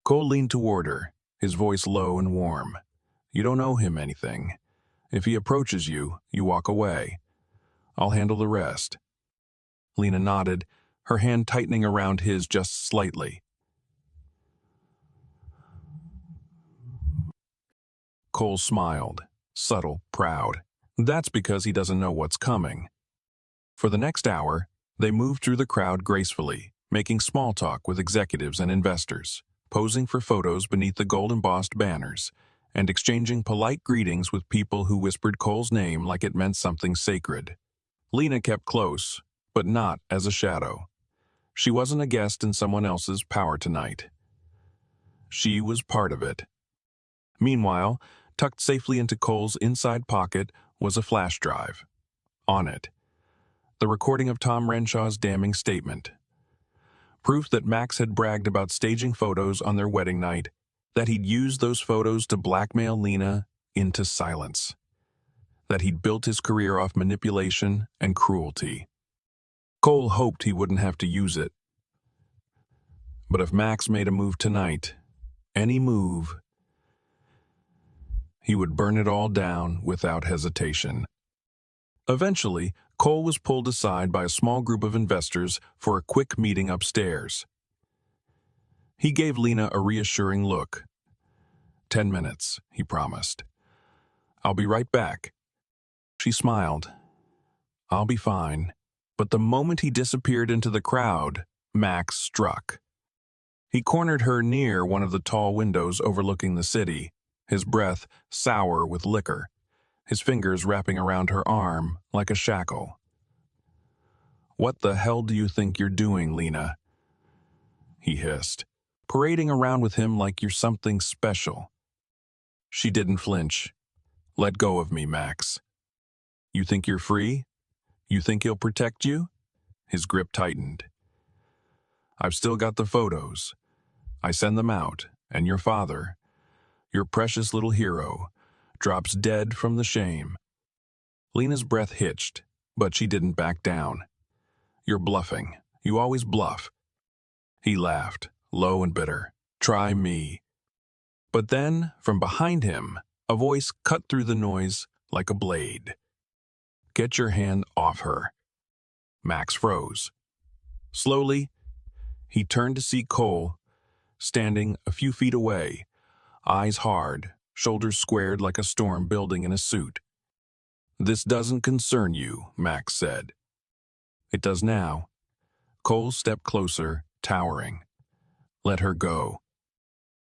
Cole leaned toward her, his voice low and warm. "You don't owe him anything. If he approaches you, you walk away. I'll handle the rest." Lena nodded, her hand tightening around his just slightly. Cole smiled, subtle, proud. That's because he doesn't know what's coming. For the next hour, they moved through the crowd gracefully, making small talk with executives and investors, posing for photos beneath the gold-embossed banners, and exchanging polite greetings with people who whispered Cole's name like it meant something sacred. Lena kept close, but not as a shadow. She wasn't a guest in someone else's power tonight. She was part of it. Meanwhile, tucked safely into Cole's inside pocket was a flash drive. On it, the recording of Tom Renshaw's damning statement. Proof that Max had bragged about staging photos on their wedding night, that he'd used those photos to blackmail Lena into silence, that he'd built his career off manipulation and cruelty. Cole hoped he wouldn't have to use it. But if Max made a move tonight, any move, he would burn it all down without hesitation. Eventually, Cole was pulled aside by a small group of investors for a quick meeting upstairs. He gave Lena a reassuring look. 10 minutes, he promised. "I'll be right back." She smiled. "I'll be fine." But the moment he disappeared into the crowd, Max struck. He cornered her near one of the tall windows overlooking the city, his breath sour with liquor, his fingers wrapping around her arm like a shackle. "What the hell do you think you're doing, Lena?" he hissed, parading around with him like you're something special. She didn't flinch. "Let go of me, Max. You think you're free? You think he'll protect you?" His grip tightened. "I've still got the photos. I send them out, and your father, your precious little hero, drops dead from the shame." Lena's breath hitched, but she didn't back down. "You're bluffing. You always bluff." He laughed, low and bitter. "Try me." But then, from behind him, a voice cut through the noise like a blade. "Get your hand off her." Max froze. Slowly, he turned to see Cole, standing a few feet away, eyes hard, shoulders squared like a storm building in a suit. "This doesn't concern you," Max said. "It does now." Cole stepped closer, towering. "Let her go."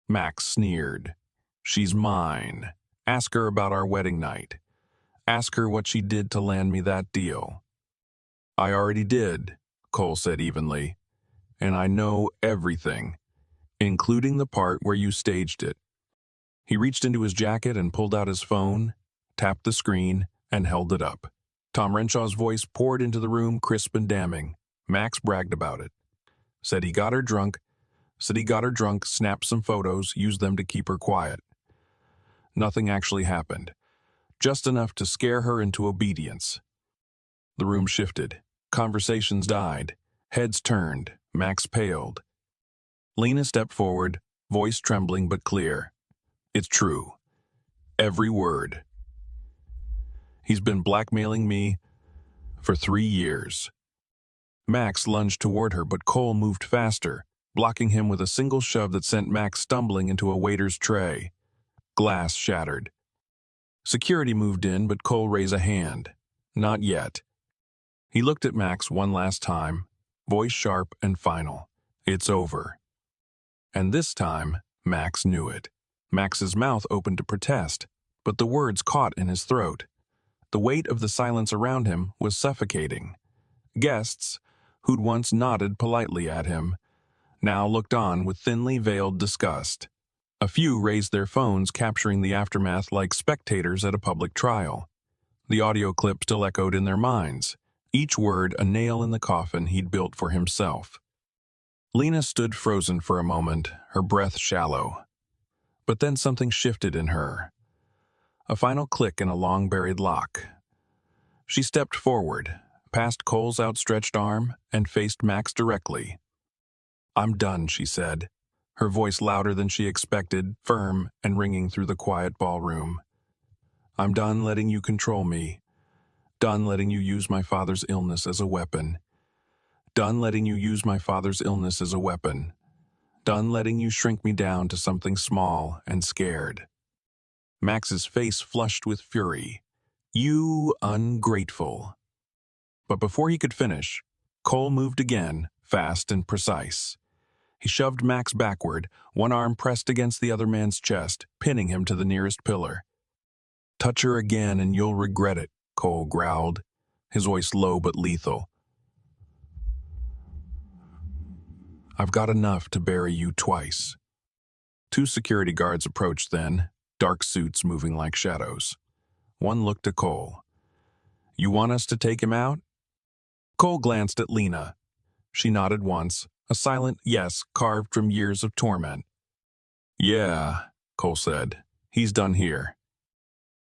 Max sneered. "She's mine. Ask her about our wedding night. Ask her what she did to land me that deal." "I already did," Cole said evenly. "And I know everything, including the part where you staged it." He reached into his jacket and pulled out his phone, tapped the screen, and held it up. Tom Renshaw's voice poured into the room, crisp and damning. Max bragged about it. Said he got her drunk, snapped some photos, used them to keep her quiet. Nothing actually happened. just enough to scare her into obedience. The room shifted. Conversations died. Heads turned. Max paled. Lena stepped forward, voice trembling but clear. It's true. Every word. He's been blackmailing me for 3 years. Max lunged toward her, but Cole moved faster, blocking him with a single shove that sent Max stumbling into a waiter's tray. Glass shattered. Security moved in, but Cole raised a hand. Not yet. He looked at Max one last time, voice sharp and final. It's over. And this time, Max knew it. Max's mouth opened to protest, but the words caught in his throat. The weight of the silence around him was suffocating. Guests, who'd once nodded politely at him, now looked on with thinly veiled disgust. A few raised their phones, capturing the aftermath like spectators at a public trial. The audio clip still echoed in their minds, each word a nail in the coffin he'd built for himself. Lena stood frozen for a moment, her breath shallow. But then something shifted in her. A final click in a long-buried lock. She stepped forward, past Cole's outstretched arm, and faced Max directly. "I'm done," she said, her voice louder than she expected, firm and ringing through the quiet ballroom. "I'm done letting you control me. Done letting you use my father's illness as a weapon. Done letting you use my father's illness as a weapon. Done letting you shrink me down to something small and scared." Max's face flushed with fury. "You ungrateful." But before he could finish, Cole moved again, fast and precise. He shoved Max backward, one arm pressed against the other man's chest, pinning him to the nearest pillar. "Touch her again and you'll regret it," Cole growled, his voice low but lethal. "I've got enough to bury you twice." 2 security guards approached then, dark suits moving like shadows. One looked to Cole. "You want us to take him out?" Cole glanced at Lena. She nodded once, a silent yes carved from years of torment. "Yeah," Cole said. "He's done here."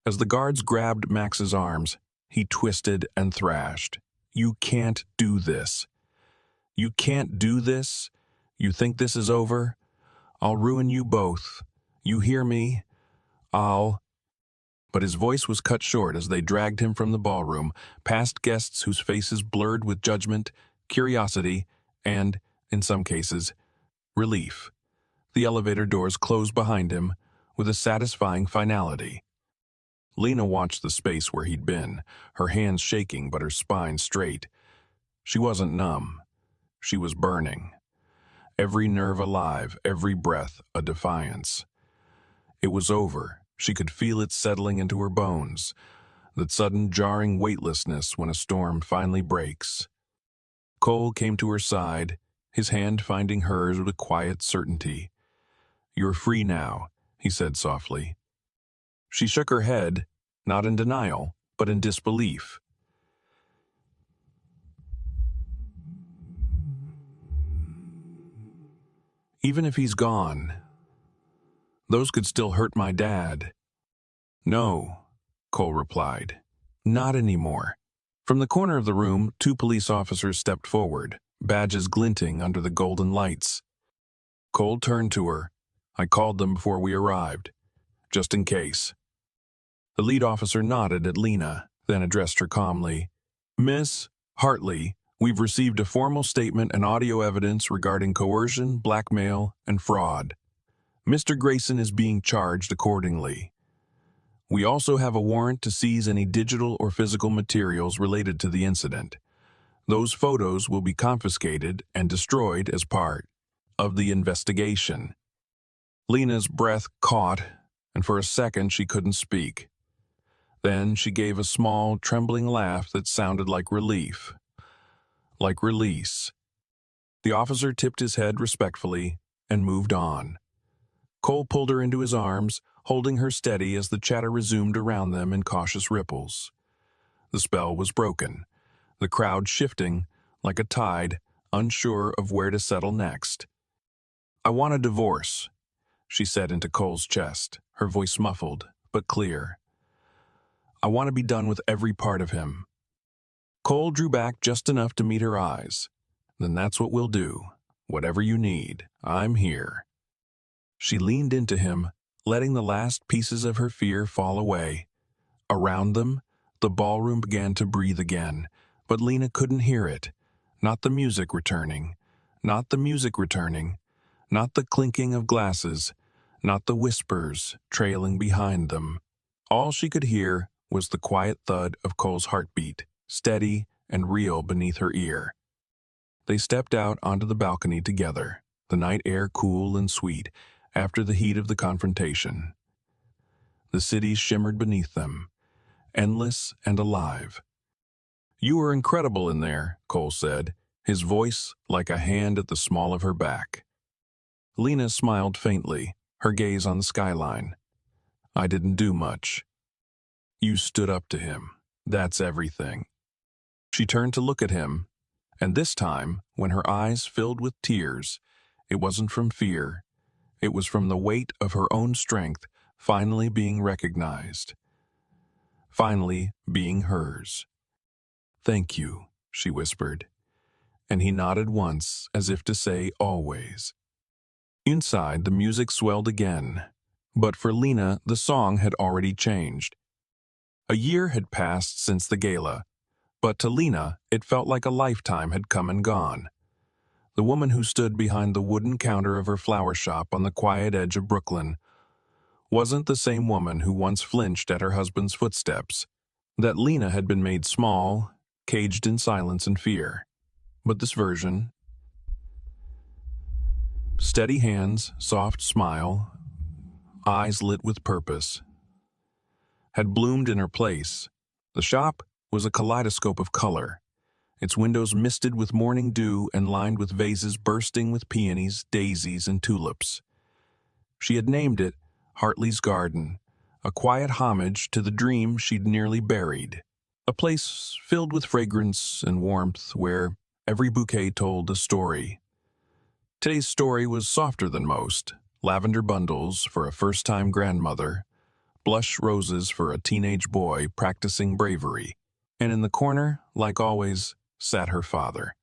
As the guards grabbed Max's arms, he twisted and thrashed. "You can't do this. You can't do this. You think this is over? I'll ruin you both. You hear me? I'll—" But his voice was cut short as they dragged him from the ballroom, past guests whose faces blurred with judgment, curiosity, and, in some cases, relief. The elevator doors closed behind him with a satisfying finality. Lena watched the space where he'd been, her hands shaking but her spine straight. She wasn't numb. She was burning. Every nerve alive, every breath a defiance. It was over. She could feel it settling into her bones, that sudden jarring weightlessness when a storm finally breaks. Cole came to her side, his hand finding hers with quiet certainty. "You're free now," he said softly. She shook her head, not in denial, but in disbelief. "Even if he's gone, those could still hurt my dad." "No," Cole replied. "Not anymore." From the corner of the room, 2 police officers stepped forward, badges glinting under the golden lights. Cole turned to her. "I called them before we arrived, just in case." The lead officer nodded at Lena, then addressed her calmly. "Miss Hartley, we've received a formal statement and audio evidence regarding coercion, blackmail, and fraud. Mr. Grayson is being charged accordingly. We also have a warrant to seize any digital or physical materials related to the incident. Those photos will be confiscated and destroyed as part of the investigation." Lena's breath caught, and for a second she couldn't speak. Then she gave a small, trembling laugh that sounded like relief. Like release. The officer tipped his head respectfully and moved on. Cole pulled her into his arms, holding her steady as the chatter resumed around them in cautious ripples. The spell was broken, the crowd shifting like a tide, unsure of where to settle next. "I want a divorce," she said into Cole's chest, her voice muffled but clear. I want to be done with every part of him. Cole drew back just enough to meet her eyes. Then that's what we'll do. Whatever you need, I'm here. She leaned into him, letting the last pieces of her fear fall away. Around them, the ballroom began to breathe again, but Lena couldn't hear it. Not the music returning. Not the music returning. Not the clinking of glasses. Not the whispers trailing behind them. All she could hear was the quiet thud of Cole's heartbeat, steady and real beneath her ear. They stepped out onto the balcony together, the night air cool and sweet after the heat of the confrontation. The city shimmered beneath them, endless and alive. "You were incredible in there," Cole said, his voice like a hand at the small of her back. Lena smiled faintly, her gaze on the skyline. "I didn't do much. You stood up to him. That's everything." She turned to look at him, and this time, when her eyes filled with tears, it wasn't from fear. It was from the weight of her own strength finally being recognized. Finally being hers. "Thank you," she whispered, and he nodded once as if to say always. Inside, the music swelled again, but for Lena, the song had already changed. A year had passed since the gala, but to Lena, it felt like a lifetime had come and gone. The woman who stood behind the wooden counter of her flower shop on the quiet edge of Brooklyn wasn't the same woman who once flinched at her husband's footsteps. That Lena had been made small, caged in silence and fear. But this version, steady hands, soft smile, eyes lit with purpose, had bloomed in her place. The shop was a kaleidoscope of color, its windows misted with morning dew and lined with vases bursting with peonies, daisies, and tulips. She had named it Hartley's Garden, a quiet homage to the dream she'd nearly buried, a place filled with fragrance and warmth where every bouquet told a story. Today's story was softer than most: lavender bundles for a first-time grandmother, blush roses for a teenage boy practicing bravery, and in the corner, like always, sat her father.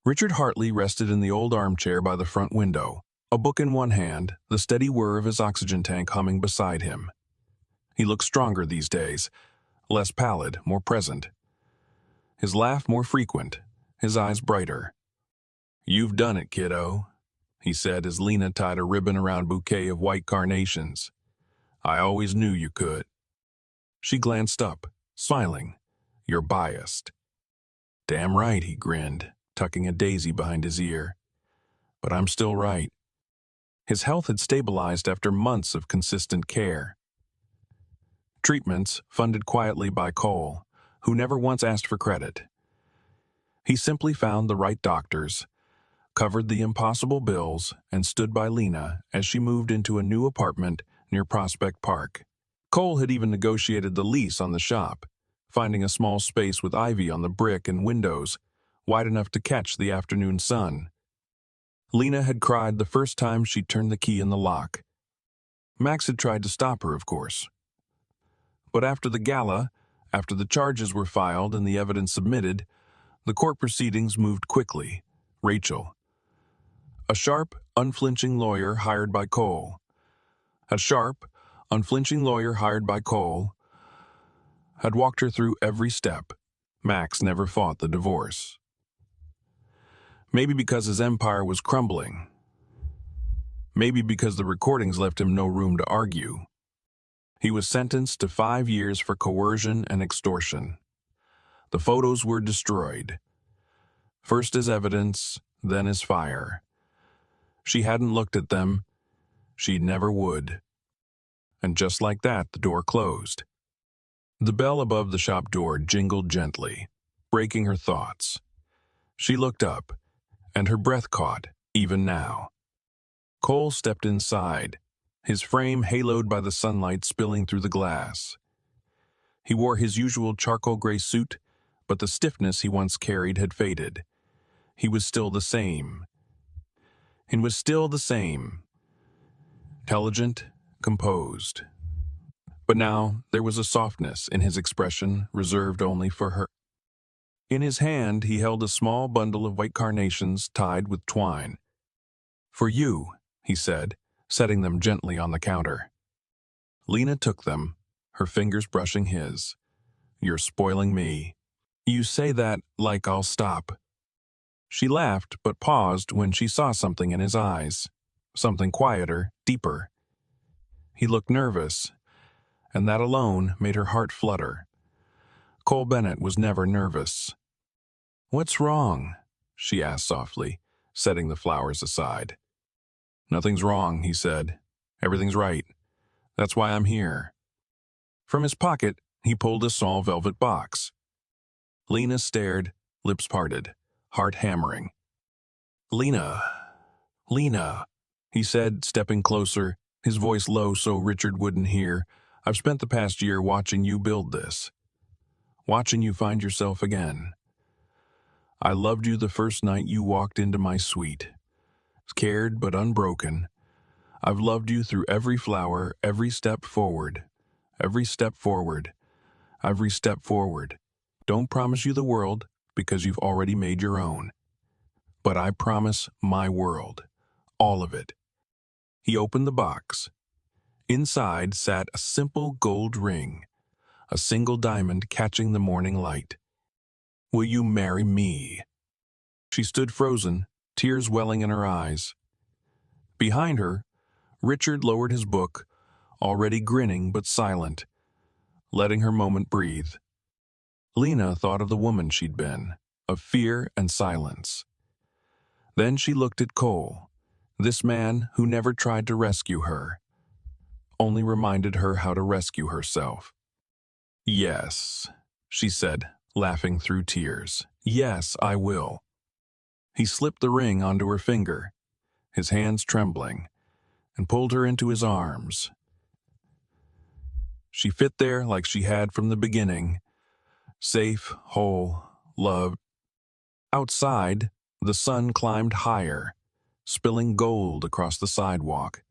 Richard Hartley rested in the old armchair by the front window, a book in one hand, the steady whir of his oxygen tank humming beside him. He looked stronger these days, less pallid, more present. His laugh more frequent, his eyes brighter. "You've done it, kiddo," he said as Lena tied a ribbon around a bouquet of white carnations. "I always knew you could." She glanced up, smiling. "You're biased." "Damn right," he grinned, tucking a daisy behind his ear. "But I'm still right." His health had stabilized after months of consistent care. Treatments funded quietly by Cole, who never once asked for credit. He simply found the right doctors, covered the impossible bills, and stood by Lena as she moved into a new apartment near Prospect Park. Cole had even negotiated the lease on the shop, finding a small space with ivy on the brick and windows, wide enough to catch the afternoon sun. Lena had cried the first time she turned the key in the lock. Max had tried to stop her, of course. But after the gala, after the charges were filed and the evidence submitted, the court proceedings moved quickly. Rachel, a sharp, unflinching lawyer hired by Cole. A sharp, unflinching lawyer hired by Cole had walked her through every step. Max never fought the divorce. Maybe because his empire was crumbling. Maybe because the recordings left him no room to argue. He was sentenced to 5 years for coercion and extortion. The photos were destroyed. First as evidence, then as fire. She hadn't looked at them. She never would. And just like that, the door closed. The bell above the shop door jingled gently, breaking her thoughts. She looked up, and her breath caught, even now. Cole stepped inside, his frame haloed by the sunlight spilling through the glass. He wore his usual charcoal gray suit, but the stiffness he once carried had faded. He was still the same. And was still the same. Intelligent, composed. But now there was a softness in his expression reserved only for her. In his hand he held a small bundle of white carnations tied with twine. "For you," he said, setting them gently on the counter. Lena took them, her fingers brushing his. "You're spoiling me. You say that like I'll stop." She laughed, but paused when she saw something in his eyes. Something quieter, deeper. He looked nervous, and that alone made her heart flutter. Cole Bennett was never nervous. "What's wrong?" she asked softly, setting the flowers aside. "Nothing's wrong," he said. "Everything's right. That's why I'm here." From his pocket, he pulled a small velvet box. Lena stared, lips parted, heart hammering. "Lena, Lena," he said, stepping closer, his voice low so Richard wouldn't hear. "I've spent the past year watching you build this. Watching you find yourself again. I loved you the first night you walked into my suite. Scared but unbroken. I've loved you through every flower, every step forward. Every step forward. Every step forward. Don't promise you the world, because you've already made your own. But I promise my world. All of it." He opened the box. Inside sat a simple gold ring, a single diamond catching the morning light. "Will you marry me?" She stood frozen, tears welling in her eyes. Behind her, Richard lowered his book, already grinning but silent, letting her moment breathe. Lena thought of the woman she'd been, of fear and silence. Then she looked at Cole, this man who never tried to rescue her, only reminded her how to rescue herself. "Yes," she said, laughing through tears. "Yes, I will." He slipped the ring onto her finger, his hands trembling, and pulled her into his arms. She fit there like she had from the beginning, safe, whole, loved. Outside, the sun climbed higher, spilling gold across the sidewalk.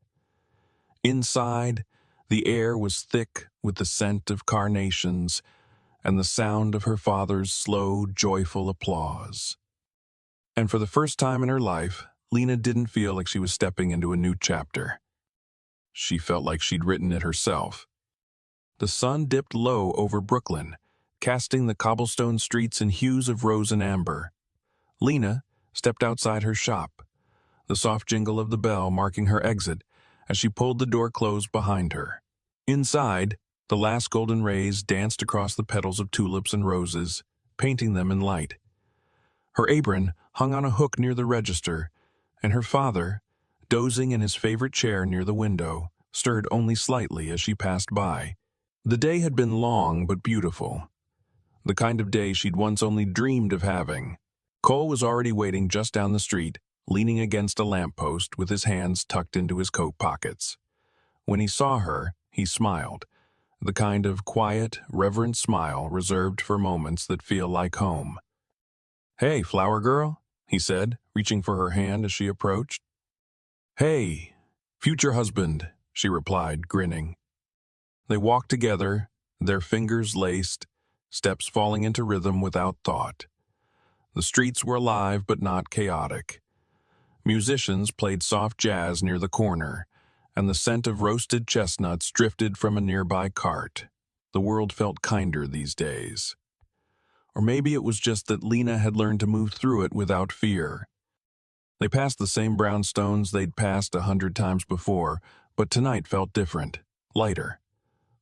Inside, the air was thick with the scent of carnations and the sound of her father's slow, joyful applause. And for the first time in her life, Lena didn't feel like she was stepping into a new chapter. She felt like she'd written it herself. The sun dipped low over Brooklyn, casting the cobblestone streets in hues of rose and amber. Lena stepped outside her shop, the soft jingle of the bell marking her exit as she pulled the door closed behind her. Inside, the last golden rays danced across the petals of tulips and roses, painting them in light. Her apron hung on a hook near the register, and her father, dozing in his favorite chair near the window, stirred only slightly as she passed by. The day had been long but beautiful, the kind of day she'd once only dreamed of having. Cole was already waiting just down the street, leaning against a lamppost with his hands tucked into his coat pockets. When he saw her, he smiled, the kind of quiet, reverent smile reserved for moments that feel like home. "Hey, flower girl," he said, reaching for her hand as she approached. "Hey, future husband," she replied, grinning. They walked together, their fingers laced, steps falling into rhythm without thought. The streets were alive but not chaotic. Musicians played soft jazz near the corner, and the scent of roasted chestnuts drifted from a nearby cart. The world felt kinder these days. Or maybe it was just that Lena had learned to move through it without fear. They passed the same brownstones they'd passed 100 times before, but tonight felt different, lighter.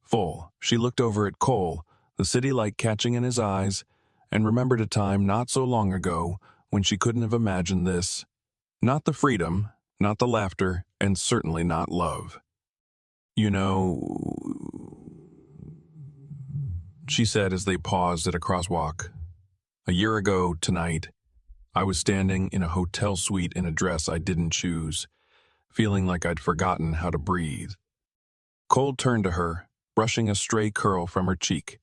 Full, she looked over at Cole, the city light catching in his eyes, and remembered a time not so long ago when she couldn't have imagined this. Not the freedom, not the laughter, and certainly not love. "You know," she said as they paused at a crosswalk. "A year ago tonight, I was standing in a hotel suite in a dress I didn't choose, feeling like I'd forgotten how to breathe." Cole turned to her, brushing a stray curl from her cheek.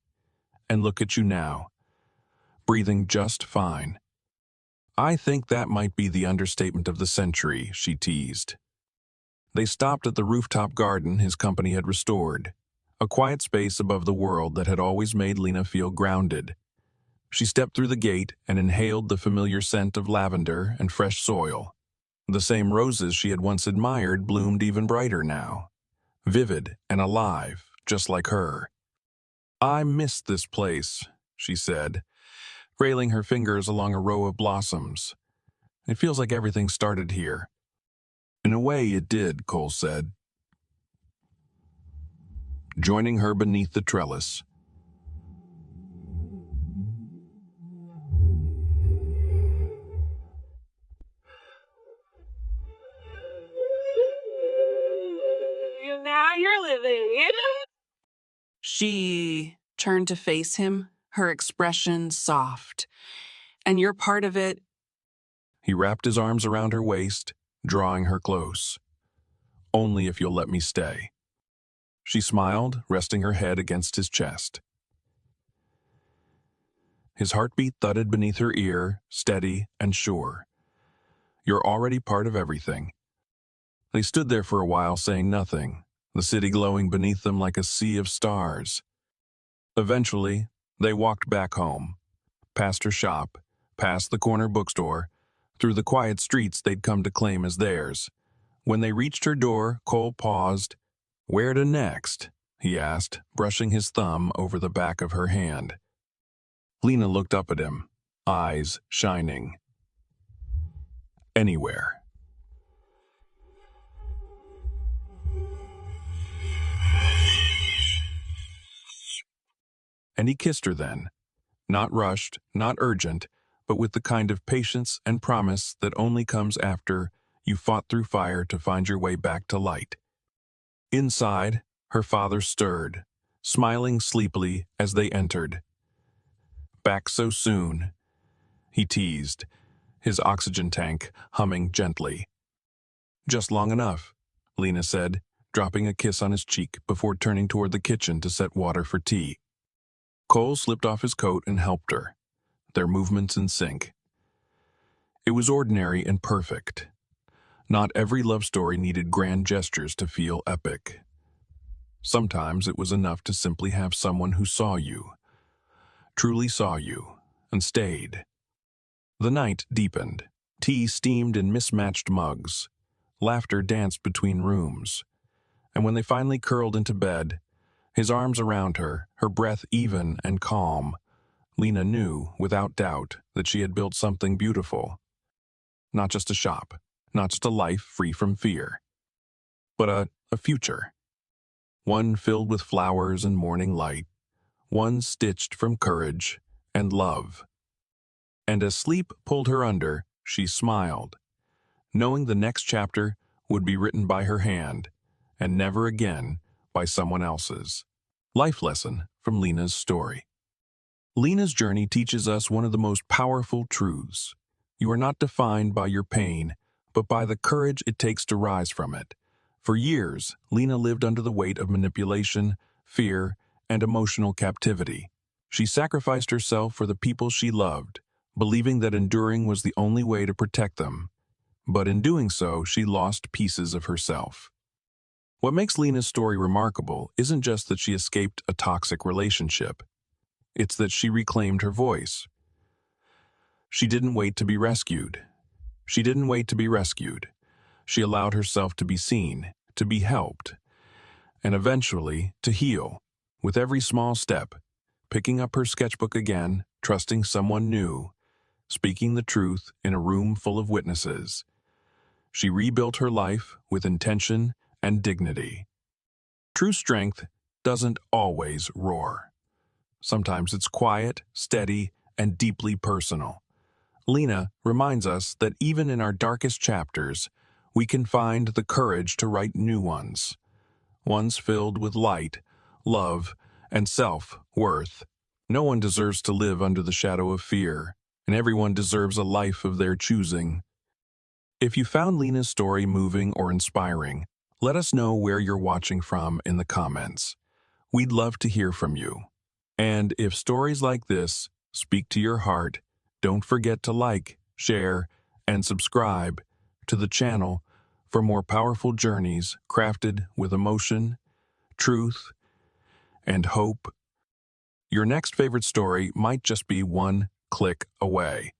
"And look at you now, breathing just fine." "I think that might be the understatement of the century," she teased. They stopped at the rooftop garden his company had restored, a quiet space above the world that had always made Lena feel grounded. She stepped through the gate and inhaled the familiar scent of lavender and fresh soil. The same roses she had once admired bloomed even brighter now, vivid and alive, just like her. "I missed this place," she said, railing her fingers along a row of blossoms. "It feels like everything started here." "In a way, it did," Cole said, joining her beneath the trellis. Now you're living. She turned to face him, her expression soft. "And you're part of it." He wrapped his arms around her waist, drawing her close. "Only if you'll let me stay." She smiled, resting her head against his chest. His heartbeat thudded beneath her ear, steady and sure. "You're already part of everything." They stood there for a while, saying nothing, the city glowing beneath them like a sea of stars. Eventually, they walked back home, past her shop, past the corner bookstore, through the quiet streets they'd come to claim as theirs. When they reached her door, Cole paused. "Where to next?" he asked, brushing his thumb over the back of her hand. Lena looked up at him, eyes shining. "Anywhere." And he kissed her then, not rushed, not urgent, but with the kind of patience and promise that only comes after you fought through fire to find your way back to light. Inside, her father stirred, smiling sleepily as they entered. "Back so soon?" he teased, his oxygen tank humming gently. "Just long enough," Lena said, dropping a kiss on his cheek before turning toward the kitchen to set water for tea. Cole slipped off his coat and helped her, their movements in sync. It was ordinary and perfect. Not every love story needed grand gestures to feel epic. Sometimes it was enough to simply have someone who saw you, truly saw you, and stayed. The night deepened. Tea steamed in mismatched mugs. Laughter danced between rooms. And when they finally curled into bed, his arms around her, her breath even and calm, Lena knew, without doubt, that she had built something beautiful. Not just a shop, not just a life free from fear, but a future. One filled with flowers and morning light, one stitched from courage and love. And as sleep pulled her under, she smiled, knowing the next chapter would be written by her hand, and never again by someone else's. Life lesson from Lena's story. Lena's journey teaches us one of the most powerful truths. You are not defined by your pain, but by the courage it takes to rise from it. For years, Lena lived under the weight of manipulation, fear, and emotional captivity. She sacrificed herself for the people she loved, believing that enduring was the only way to protect them. But in doing so, she lost pieces of herself. What makes Lena's story remarkable isn't just that she escaped a toxic relationship. It's that she reclaimed her voice. She didn't wait to be rescued. She didn't wait to be rescued. She allowed herself to be seen, to be helped, and eventually to heal, with every small step, picking up her sketchbook again, trusting someone new, speaking the truth in a room full of witnesses. She rebuilt her life with intention and dignity. True strength doesn't always roar. Sometimes it's quiet, steady, and deeply personal. Lena reminds us that even in our darkest chapters, we can find the courage to write new ones filled with light, love, and self-worth. No one deserves to live under the shadow of fear, and everyone deserves a life of their choosing. If you found Lena's story moving or inspiring, let us know where you're watching from in the comments. We'd love to hear from you. And if stories like this speak to your heart, don't forget to like, share, and subscribe to the channel for more powerful journeys crafted with emotion, truth, and hope. Your next favorite story might just be one click away.